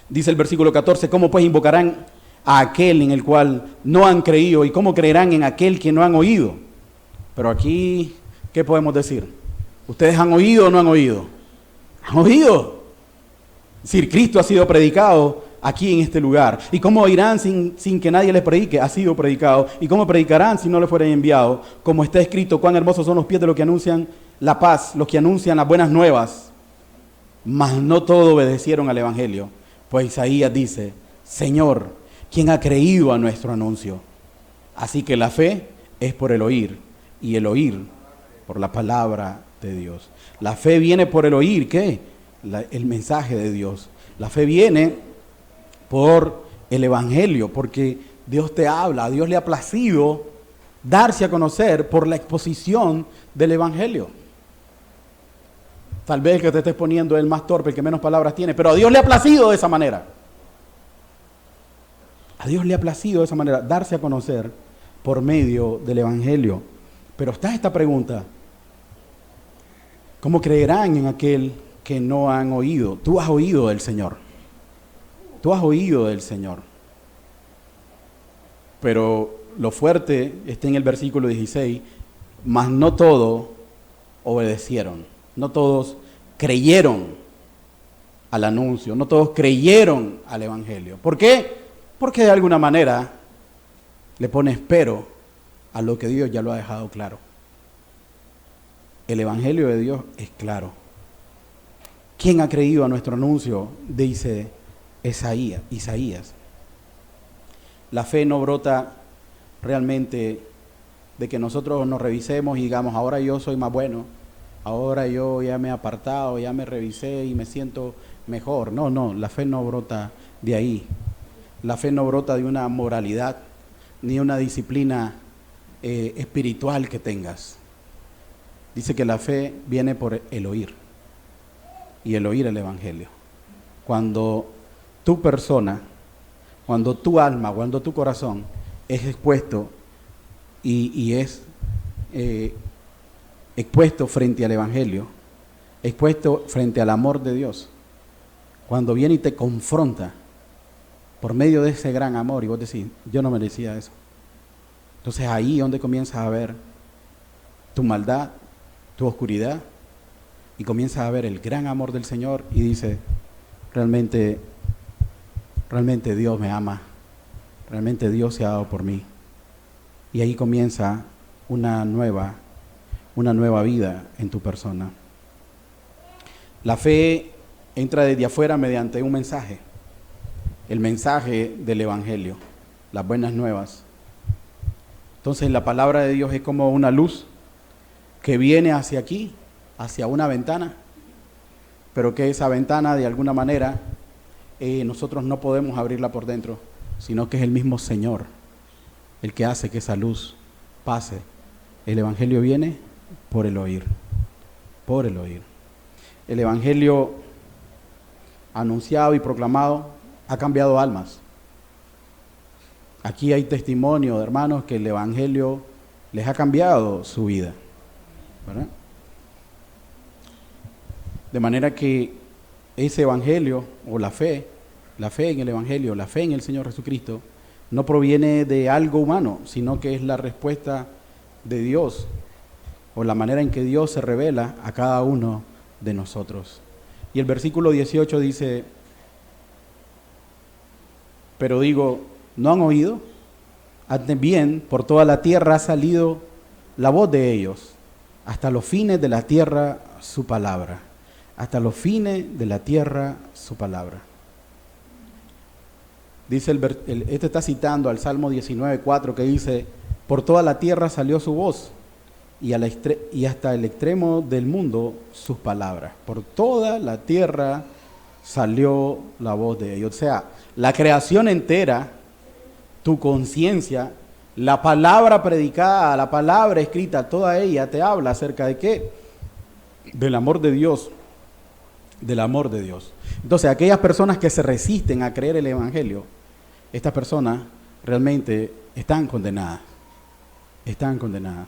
Dice el versículo 14, ¿cómo pues invocarán a aquel en el cual no han creído? ¿Y cómo creerán en aquel que no han oído? Pero aquí, ¿qué podemos decir? ¿Ustedes han oído o no han oído? ¿Han oído? Es decir, Cristo ha sido predicado aquí en este lugar. ¿Y cómo oirán sin que nadie les predique? Ha sido predicado. ¿Y cómo predicarán si no les fuera enviado? Como está escrito, cuán hermosos son los pies de los que anuncian la paz, los que anuncian las buenas nuevas. Mas no todos obedecieron al Evangelio. Pues Isaías dice, Señor, ¿quién ha creído a nuestro anuncio? Así que la fe es por el oír, y el oír por la palabra de Dios. La fe viene por el oír, ¿qué? El mensaje de Dios. La fe viene por el Evangelio, porque Dios te habla, a Dios le ha placido darse a conocer por la exposición del Evangelio. Tal vez el que te estés poniendo es el más torpe, el que menos palabras tiene, pero a Dios le ha placido de esa manera. A Dios le ha placido de esa manera, darse a conocer por medio del Evangelio. Pero está esta pregunta, ¿cómo creerán en aquel que no han oído? Tú has oído del Señor. Tú has oído del Señor. Pero lo fuerte está en el versículo 16, mas no todos obedecieron. No todos creyeron al anuncio, no todos creyeron al Evangelio. ¿Por qué? Porque de alguna manera le pones pero a lo que Dios ya lo ha dejado claro. El Evangelio de Dios es claro. ¿Quién ha creído a nuestro anuncio? Dice Isaías. La fe no brota realmente de que nosotros nos revisemos y digamos, ahora yo soy más bueno, ahora yo ya me he apartado, ya me revisé y me siento mejor. No, no, la fe no brota de ahí. La fe no brota de una moralidad ni una disciplina espiritual que tengas. Dice que la fe viene por el oír, y el oír el Evangelio. Cuando tu persona, cuando tu alma, cuando tu corazón es expuesto y es expuesto frente al Evangelio, expuesto frente al amor de Dios, cuando viene y te confronta por medio de ese gran amor y vos decís, yo no merecía eso. Entonces ahí es donde comienzas a ver tu maldad, tu oscuridad, y comienzas a ver el gran amor del Señor y dices, realmente Dios me ama, realmente Dios se ha dado por mí. Y ahí comienza una nueva vida en tu persona. La fe entra desde afuera mediante un mensaje, el mensaje del Evangelio, las buenas nuevas. Entonces la palabra de Dios es como una luz que viene hacia aquí, hacia una ventana, pero que esa ventana de alguna manera nosotros no podemos abrirla por dentro, sino que es el mismo Señor el que hace que esa luz pase. El Evangelio viene por el oír, por el oír. El Evangelio anunciado y proclamado ha cambiado almas. Aquí hay testimonio de hermanos que el Evangelio les ha cambiado su vida, ¿verdad? De manera que ese Evangelio o la fe en el Evangelio, la fe en el Señor Jesucristo, no proviene de algo humano, sino que es la respuesta de Dios o la manera en que Dios se revela a cada uno de nosotros. Y el versículo 18 dice, pero digo, ¿no han oído? Antes bien, por toda la tierra ha salido la voz de ellos, hasta los fines de la tierra su palabra. Hasta los fines de la tierra su palabra. Dice este está citando al Salmo 19:4 que dice, por toda la tierra salió su voz y hasta el extremo del mundo sus palabras. Por toda la tierra salió la voz de ellos. O sea, la creación entera, tu conciencia, la palabra predicada, la palabra escrita, toda ella te habla acerca de ¿qué? Del amor de Dios. Del amor de Dios. Entonces, aquellas personas que se resisten a creer el Evangelio, estas personas realmente están condenadas. Están condenadas.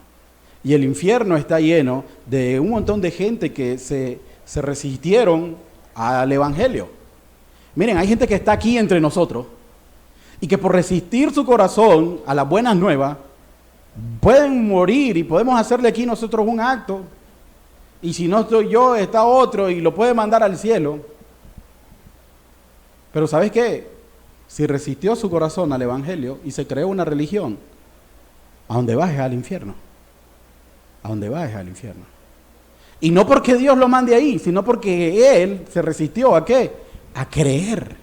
Y el infierno está lleno de un montón de gente que se resistieron al Evangelio. Miren, hay gente que está aquí entre nosotros y que por resistir su corazón a las buenas nuevas, pueden morir y podemos hacerle aquí nosotros un acto. Y si no estoy yo, está otro y lo puede mandar al cielo. Pero ¿sabes qué? Si resistió su corazón al Evangelio y se creó una religión, a donde vas es al infierno. A donde vas es al infierno. Y no porque Dios lo mande ahí, sino porque Él se resistió ¿a qué? A creer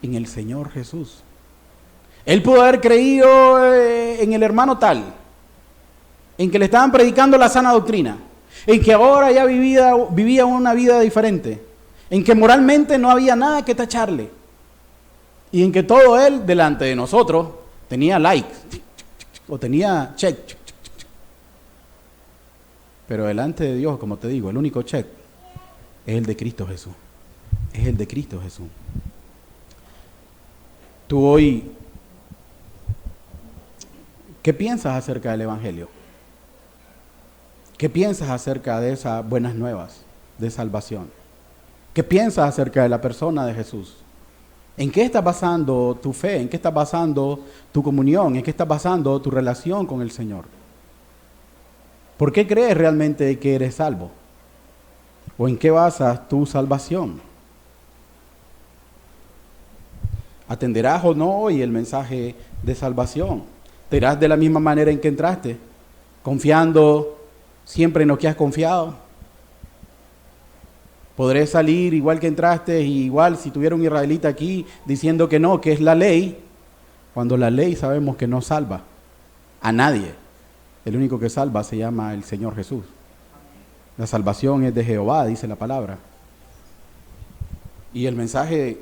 en el Señor Jesús. Él pudo haber creído en el hermano tal, en que le estaban predicando la sana doctrina, en que ahora ya vivía una vida diferente, en que moralmente no había nada que tacharle, y en que todo él delante de nosotros tenía like, o tenía check. Pero delante de Dios, como te digo, el único check es el de Cristo Jesús. Es el de Cristo Jesús. Tú hoy, ¿qué piensas acerca del Evangelio? ¿Qué piensas acerca de esas buenas nuevas de salvación? ¿Qué piensas acerca de la persona de Jesús? ¿En qué está basando tu fe? ¿En qué está basando tu comunión? ¿En qué está basando tu relación con el Señor? ¿Por qué crees realmente que eres salvo? ¿O en qué basas tu salvación? ¿Atenderás o no hoy el mensaje de salvación? ¿Te irás de la misma manera en que entraste? ¿Confiando siempre en lo que has confiado? ¿Podré salir igual que entraste, y igual si tuviera un israelita aquí diciendo que no, que es la ley, cuando la ley sabemos que no salva a nadie? El único que salva se llama el Señor Jesús. La salvación es de Jehová, dice la palabra. Y el mensaje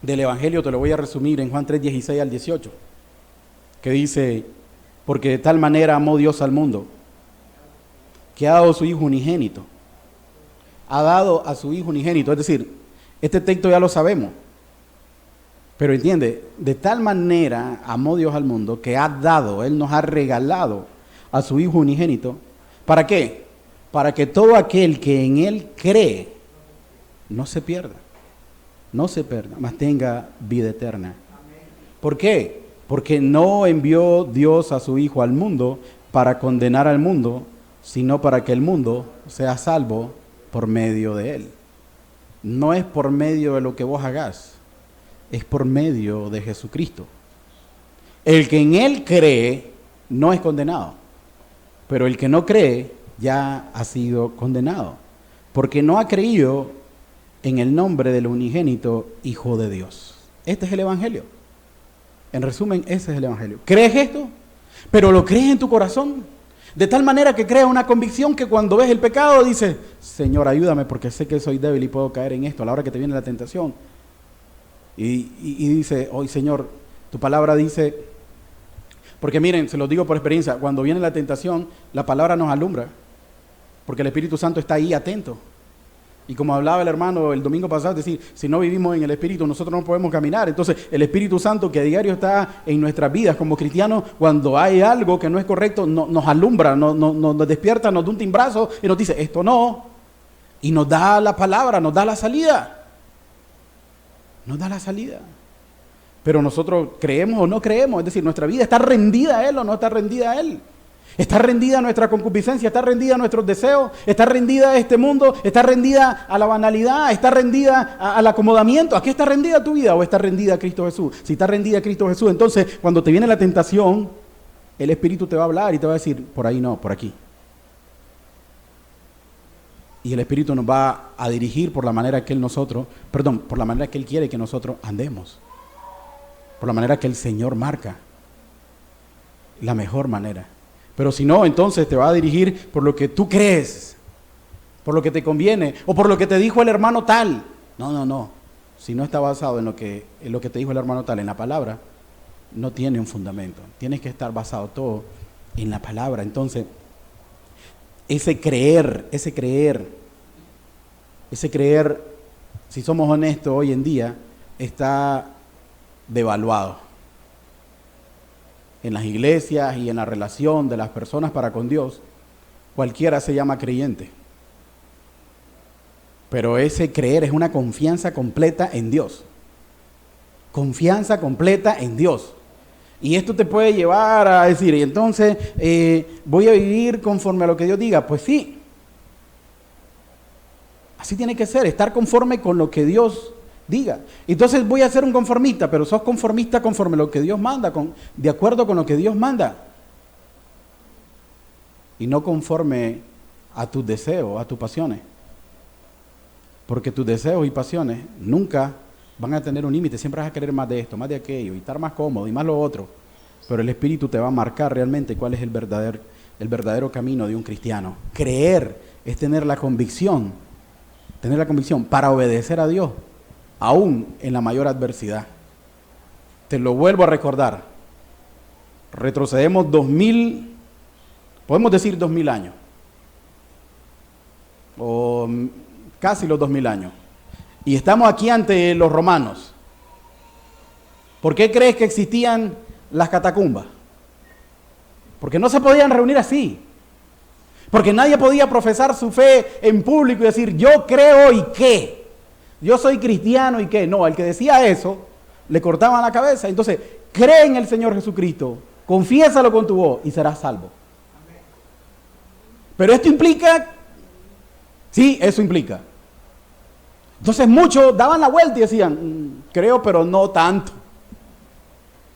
del Evangelio te lo voy a resumir en Juan 3, 16 al 18, que dice, porque de tal manera amó Dios al mundo, que ha dado a su Hijo unigénito. Ha dado a su Hijo unigénito, es decir, este texto ya lo sabemos, pero entiende, de tal manera amó Dios al mundo, que ha dado, Él nos ha regalado a su Hijo unigénito. ¿Para qué? Para que todo aquel que en Él cree, no se pierda, mas tenga vida eterna. ¿Por qué? Porque no envió Dios a su Hijo al mundo para condenar al mundo, sino para que el mundo sea salvo por medio de Él. No es por medio de lo que vos hagas, es por medio de Jesucristo. El que en Él cree no es condenado, pero el que no cree ya ha sido condenado, porque no ha creído en el nombre del unigénito Hijo de Dios. Este es el Evangelio. En resumen, ese es el Evangelio. ¿Crees esto? Pero lo crees en tu corazón. De tal manera que creas una convicción que cuando ves el pecado dices, Señor, ayúdame porque sé que soy débil y puedo caer en esto a la hora que te viene la tentación. Y dice, hoy Señor, tu palabra dice, porque miren, se los digo por experiencia, cuando viene la tentación, la palabra nos alumbra, porque el Espíritu Santo está ahí atento. Y como hablaba el hermano el domingo pasado, es decir, si no vivimos en el Espíritu, nosotros no podemos caminar. Entonces, el Espíritu Santo que a diario está en nuestras vidas como cristianos, cuando hay algo que no es correcto, nos alumbra, nos despierta, nos da un timbrazo y nos dice, esto no. Y nos da la palabra, nos da la salida. Nos da la salida. Pero nosotros creemos o no creemos, es decir, nuestra vida está rendida a Él o no está rendida a Él. Está rendida a nuestra concupiscencia, está rendida a nuestros deseos, está rendida a este mundo, está rendida a la banalidad, está rendida al acomodamiento. ¿A qué está rendida tu vida o está rendida a Cristo Jesús? Si está rendida a Cristo Jesús, entonces cuando te viene la tentación, el Espíritu te va a hablar y te va a decir, por ahí no, por aquí. Y el Espíritu nos va a dirigir por la manera que por la manera que Él quiere que nosotros andemos. Por la manera que el Señor marca. La mejor manera. Pero si no, entonces te va a dirigir por lo que tú crees, por lo que te conviene, o por lo que te dijo el hermano tal. No. Si no está basado en lo que te dijo el hermano tal, en la palabra, no tiene un fundamento. Tienes que estar basado todo en la palabra. Entonces, ese creer, si somos honestos hoy en día, está devaluado. En las iglesias y en la relación de las personas para con Dios, cualquiera se llama creyente. Pero ese creer es una confianza completa en Dios. Confianza completa en Dios. Y esto te puede llevar a decir, y entonces, ¿voy a vivir conforme a lo que Dios diga? Pues sí. Así tiene que ser, estar conforme con lo que Dios diga. Entonces voy a ser un conformista, pero sos conformista conforme a lo que Dios manda, de acuerdo con lo que Dios manda. Y no conforme a tus deseos, a tus pasiones. Porque tus deseos y pasiones nunca van a tener un límite. Siempre vas a querer más de esto, más de aquello, y estar más cómodo, y más lo otro. Pero el Espíritu te va a marcar realmente cuál es el verdadero camino de un cristiano. Creer es tener la convicción para obedecer a Dios, aún en la mayor adversidad. Te lo vuelvo a recordar. Retrocedemos podemos decir 2000 años, o casi los 2000 años, y estamos aquí ante los romanos. ¿Por qué crees que existían las catacumbas? Porque no se podían reunir así. Porque nadie podía profesar su fe en público y decir, yo creo y qué. Yo soy cristiano y qué. No, al que decía eso, le cortaban la cabeza. Entonces, cree en el Señor Jesucristo, confiésalo con tu voz y serás salvo. Pero esto implica, sí, eso implica. Entonces muchos daban la vuelta y decían, creo pero no tanto.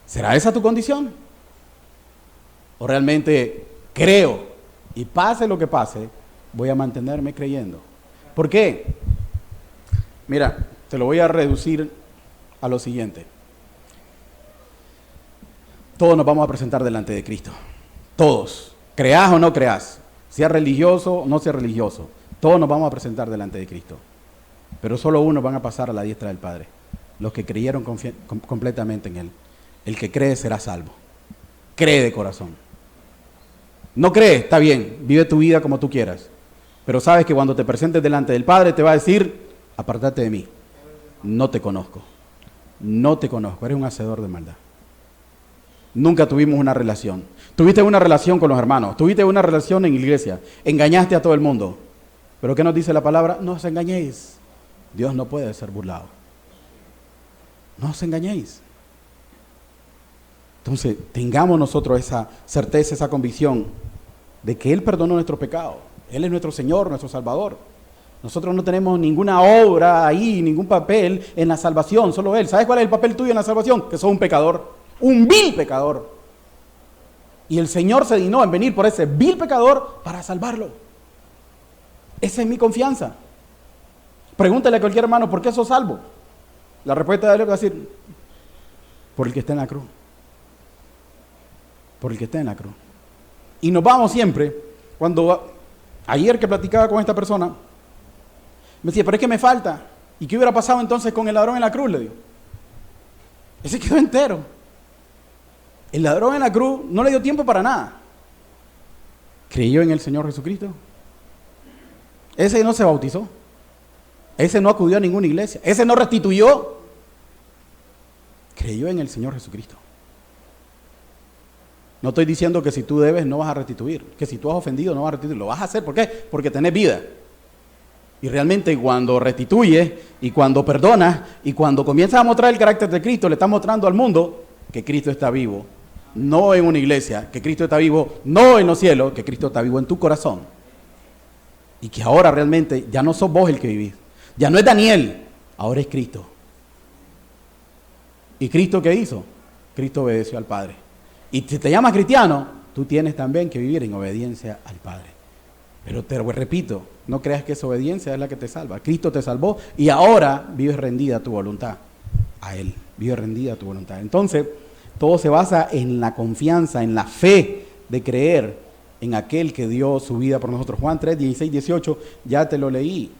¿Será esa tu condición? ¿O realmente creo y pase lo que pase, voy a mantenerme creyendo? ¿Por qué? Mira, te lo voy a reducir a lo siguiente. Todos nos vamos a presentar delante de Cristo. Todos. Creas o no creas. Sea religioso o no sea religioso. Todos nos vamos a presentar delante de Cristo. Pero solo unos van a pasar a la diestra del Padre. Los que creyeron completamente en Él. El que cree será salvo. Cree de corazón. No cree, está bien, vive tu vida como tú quieras. Pero sabes que cuando te presentes delante del Padre te va a decir, apártate de mí. No te conozco. No te conozco, eres un hacedor de maldad. Nunca tuvimos una relación. Tuviste una relación con los hermanos, tuviste una relación en la iglesia, engañaste a todo el mundo. ¿Pero qué nos dice la palabra? No os engañéis. Dios no puede ser burlado. No os engañéis. Entonces, tengamos nosotros esa certeza, esa convicción de que Él perdonó nuestro pecado. Él es nuestro Señor, nuestro Salvador. Nosotros no tenemos ninguna obra ahí, ningún papel en la salvación, solo Él. ¿Sabes cuál es el papel tuyo en la salvación? Que sos un pecador, un vil pecador. Y el Señor se dignó en venir por ese vil pecador para salvarlo. Esa es mi confianza. Pregúntale a cualquier hermano, ¿por qué sos salvo? La respuesta de él va a decir, por el que está en la cruz. Por el que está en la cruz. Y nos vamos siempre, ayer que platicaba con esta persona, me decía, pero es que me falta. ¿Y qué hubiera pasado entonces con el ladrón en la cruz? Le digo. Ese quedó entero. El ladrón en la cruz no le dio tiempo para nada. ¿Creyó en el Señor Jesucristo? Ese no se bautizó. Ese no acudió a ninguna iglesia. Ese no restituyó. Creyó en el Señor Jesucristo. No estoy diciendo que si tú debes no vas a restituir. Que si tú has ofendido no vas a restituir. Lo vas a hacer. ¿Por qué? Porque tenés vida. Y realmente cuando restituyes y cuando perdonas y cuando comienzas a mostrar el carácter de Cristo, le estás mostrando al mundo que Cristo está vivo. No en una iglesia. Que Cristo está vivo. No en los cielos. Que Cristo está vivo en tu corazón. Y que ahora realmente ya no sos vos el que vivís. Ya no es Daniel, ahora es Cristo. ¿Y Cristo qué hizo? Cristo obedeció al Padre. Y si te llamas cristiano, tú tienes también que vivir en obediencia al Padre. Pero te repito, no creas que esa obediencia es la que te salva. Cristo te salvó y ahora vives rendida a tu voluntad. A Él, vives rendida a tu voluntad. Entonces, todo se basa en la confianza, en la fe de creer en aquel que dio su vida por nosotros. Juan 3, 16, 18, ya te lo leí.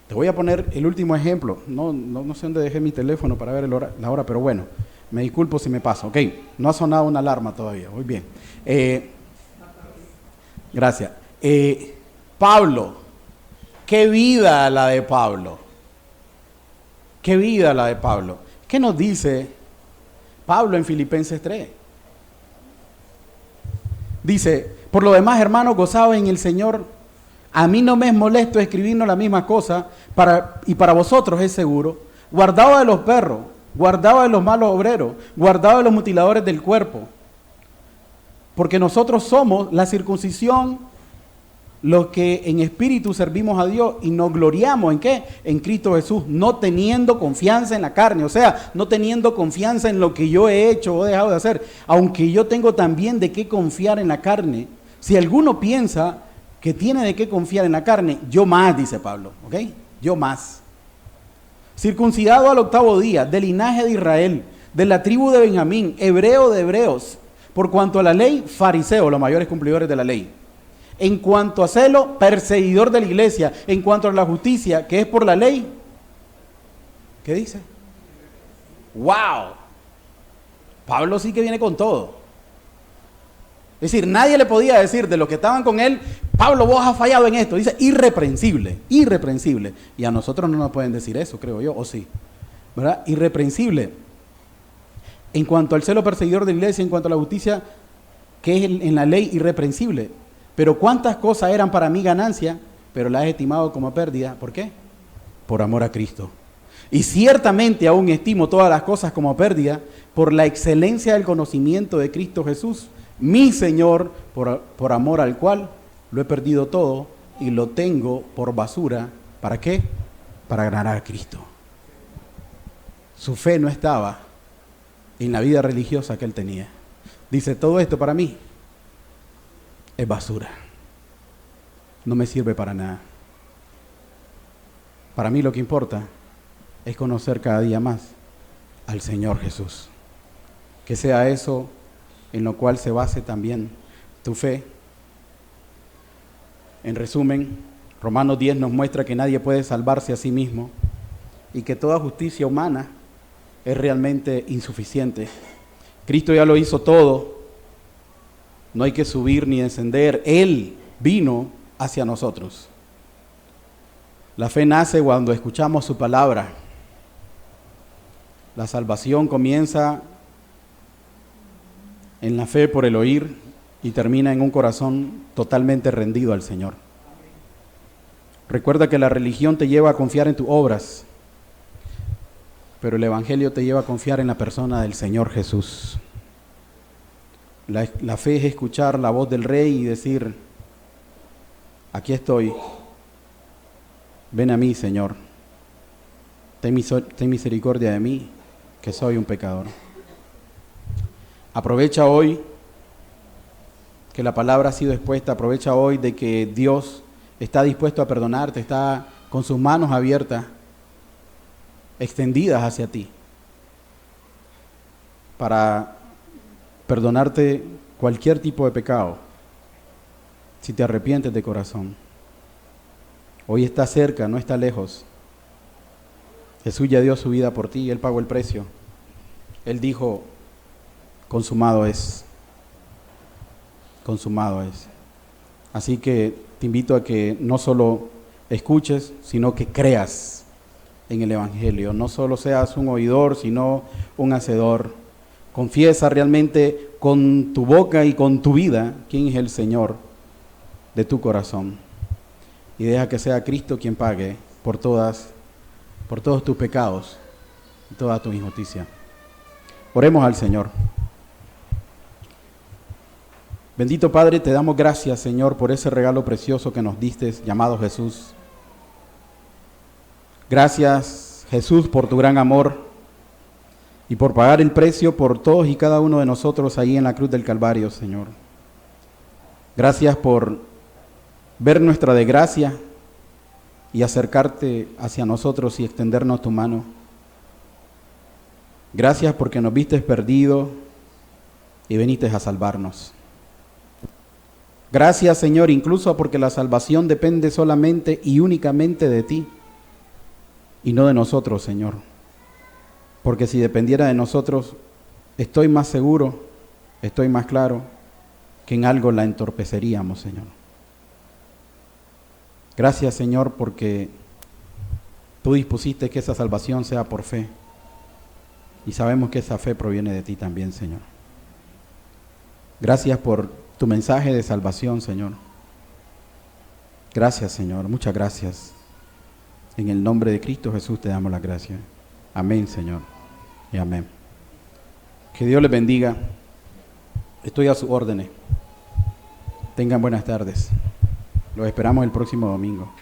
Te voy a poner el último ejemplo. No sé dónde dejé mi teléfono para ver la hora, pero bueno, me disculpo si me paso. Ok, no ha sonado una alarma todavía. Muy bien. Gracias. Pablo, qué vida la de Pablo. Qué vida la de Pablo. ¿Qué nos dice Pablo en Filipenses 3? Dice, por lo demás, hermanos, gozaos en el Señor. A mí no me es molesto escribirnos la misma cosa, y para vosotros es seguro. Guardaos de los perros, guardaos de los malos obreros, guardaos de los mutiladores del cuerpo. Porque nosotros somos la circuncisión, los que en espíritu servimos a Dios y nos gloriamos ¿en qué? En Cristo Jesús, no teniendo confianza en la carne, o sea, no teniendo confianza en lo que yo he hecho o he dejado de hacer, aunque yo tengo también de qué confiar en la carne. Si alguno piensa que tiene de qué confiar en la carne, yo más, dice Pablo, ¿ok? Yo más. Circuncidado al 8º día, del linaje de Israel, de la tribu de Benjamín, hebreo de hebreos, por cuanto a la ley, fariseo, los mayores cumplidores de la ley. En cuanto a celo, perseguidor de la iglesia. En cuanto a la justicia, que es por la ley, ¿qué dice? ¡Wow! Pablo sí que viene con todo. Es decir, nadie le podía decir de los que estaban con él, Pablo, vos has fallado en esto. Dice, irreprensible, irreprensible. Y a nosotros no nos pueden decir eso, creo yo, o sí. ¿Verdad? Irreprensible. En cuanto al celo perseguidor de la iglesia, en cuanto a la justicia, que es en la ley, irreprensible. Pero cuántas cosas eran para mí ganancia, pero las he estimado como pérdida. ¿Por qué? Por amor a Cristo. Y ciertamente aún estimo todas las cosas como pérdida por la excelencia del conocimiento de Cristo Jesús, mi Señor, por amor al cual lo he perdido todo y lo tengo por basura. ¿Para qué? Para ganar a Cristo. Su fe no estaba en la vida religiosa que él tenía. Dice, todo esto para mí es basura. No me sirve para nada. Para mí lo que importa es conocer cada día más al Señor Jesús. Que sea eso en lo cual se base también tu fe. En resumen, Romanos 10 nos muestra que nadie puede salvarse a sí mismo y que toda justicia humana es realmente insuficiente. Cristo ya lo hizo todo, no hay que subir ni descender, Él vino hacia nosotros. La fe nace cuando escuchamos su palabra. La salvación comienza en la fe por el oír y termina en un corazón totalmente rendido al Señor. Recuerda que la religión te lleva a confiar en tus obras, pero el Evangelio te lleva a confiar en la persona del Señor Jesús. La fe es escuchar la voz del Rey y decir: aquí estoy, ven a mí, Señor, ten misericordia de mí, que soy un pecador. Aprovecha hoy que la palabra ha sido expuesta, aprovecha hoy de que Dios está dispuesto a perdonarte, está con sus manos abiertas, extendidas hacia ti, para perdonarte cualquier tipo de pecado, si te arrepientes de corazón. Hoy está cerca, no está lejos. Jesús ya dio su vida por ti, Él pagó el precio. Él dijo: consumado es. Consumado es. Así que te invito a que no solo escuches, sino que creas en el Evangelio. No solo seas un oidor, sino un hacedor. Confiesa realmente con tu boca y con tu vida quién es el Señor de tu corazón. Y deja que sea Cristo quien pague por todos tus pecados y toda tu injusticia. Oremos al Señor. Bendito Padre, te damos gracias, Señor, por ese regalo precioso que nos diste, llamado Jesús. Gracias, Jesús, por tu gran amor y por pagar el precio por todos y cada uno de nosotros ahí en la cruz del Calvario, Señor. Gracias por ver nuestra desgracia y acercarte hacia nosotros y extendernos tu mano. Gracias porque nos viste perdidos y viniste a salvarnos. Gracias, Señor, incluso porque la salvación depende solamente y únicamente de ti y no de nosotros, Señor. Porque si dependiera de nosotros, estoy más seguro, estoy más claro que en algo la entorpeceríamos, Señor. Gracias, Señor, porque tú dispusiste que esa salvación sea por fe. Y sabemos que esa fe proviene de ti también, Señor. Gracias por tu mensaje de salvación, Señor. Gracias, Señor. Muchas gracias. En el nombre de Cristo Jesús te damos las gracias. Amén, Señor. Y amén. Que Dios les bendiga. Estoy a sus órdenes. Tengan buenas tardes. Los esperamos el próximo domingo.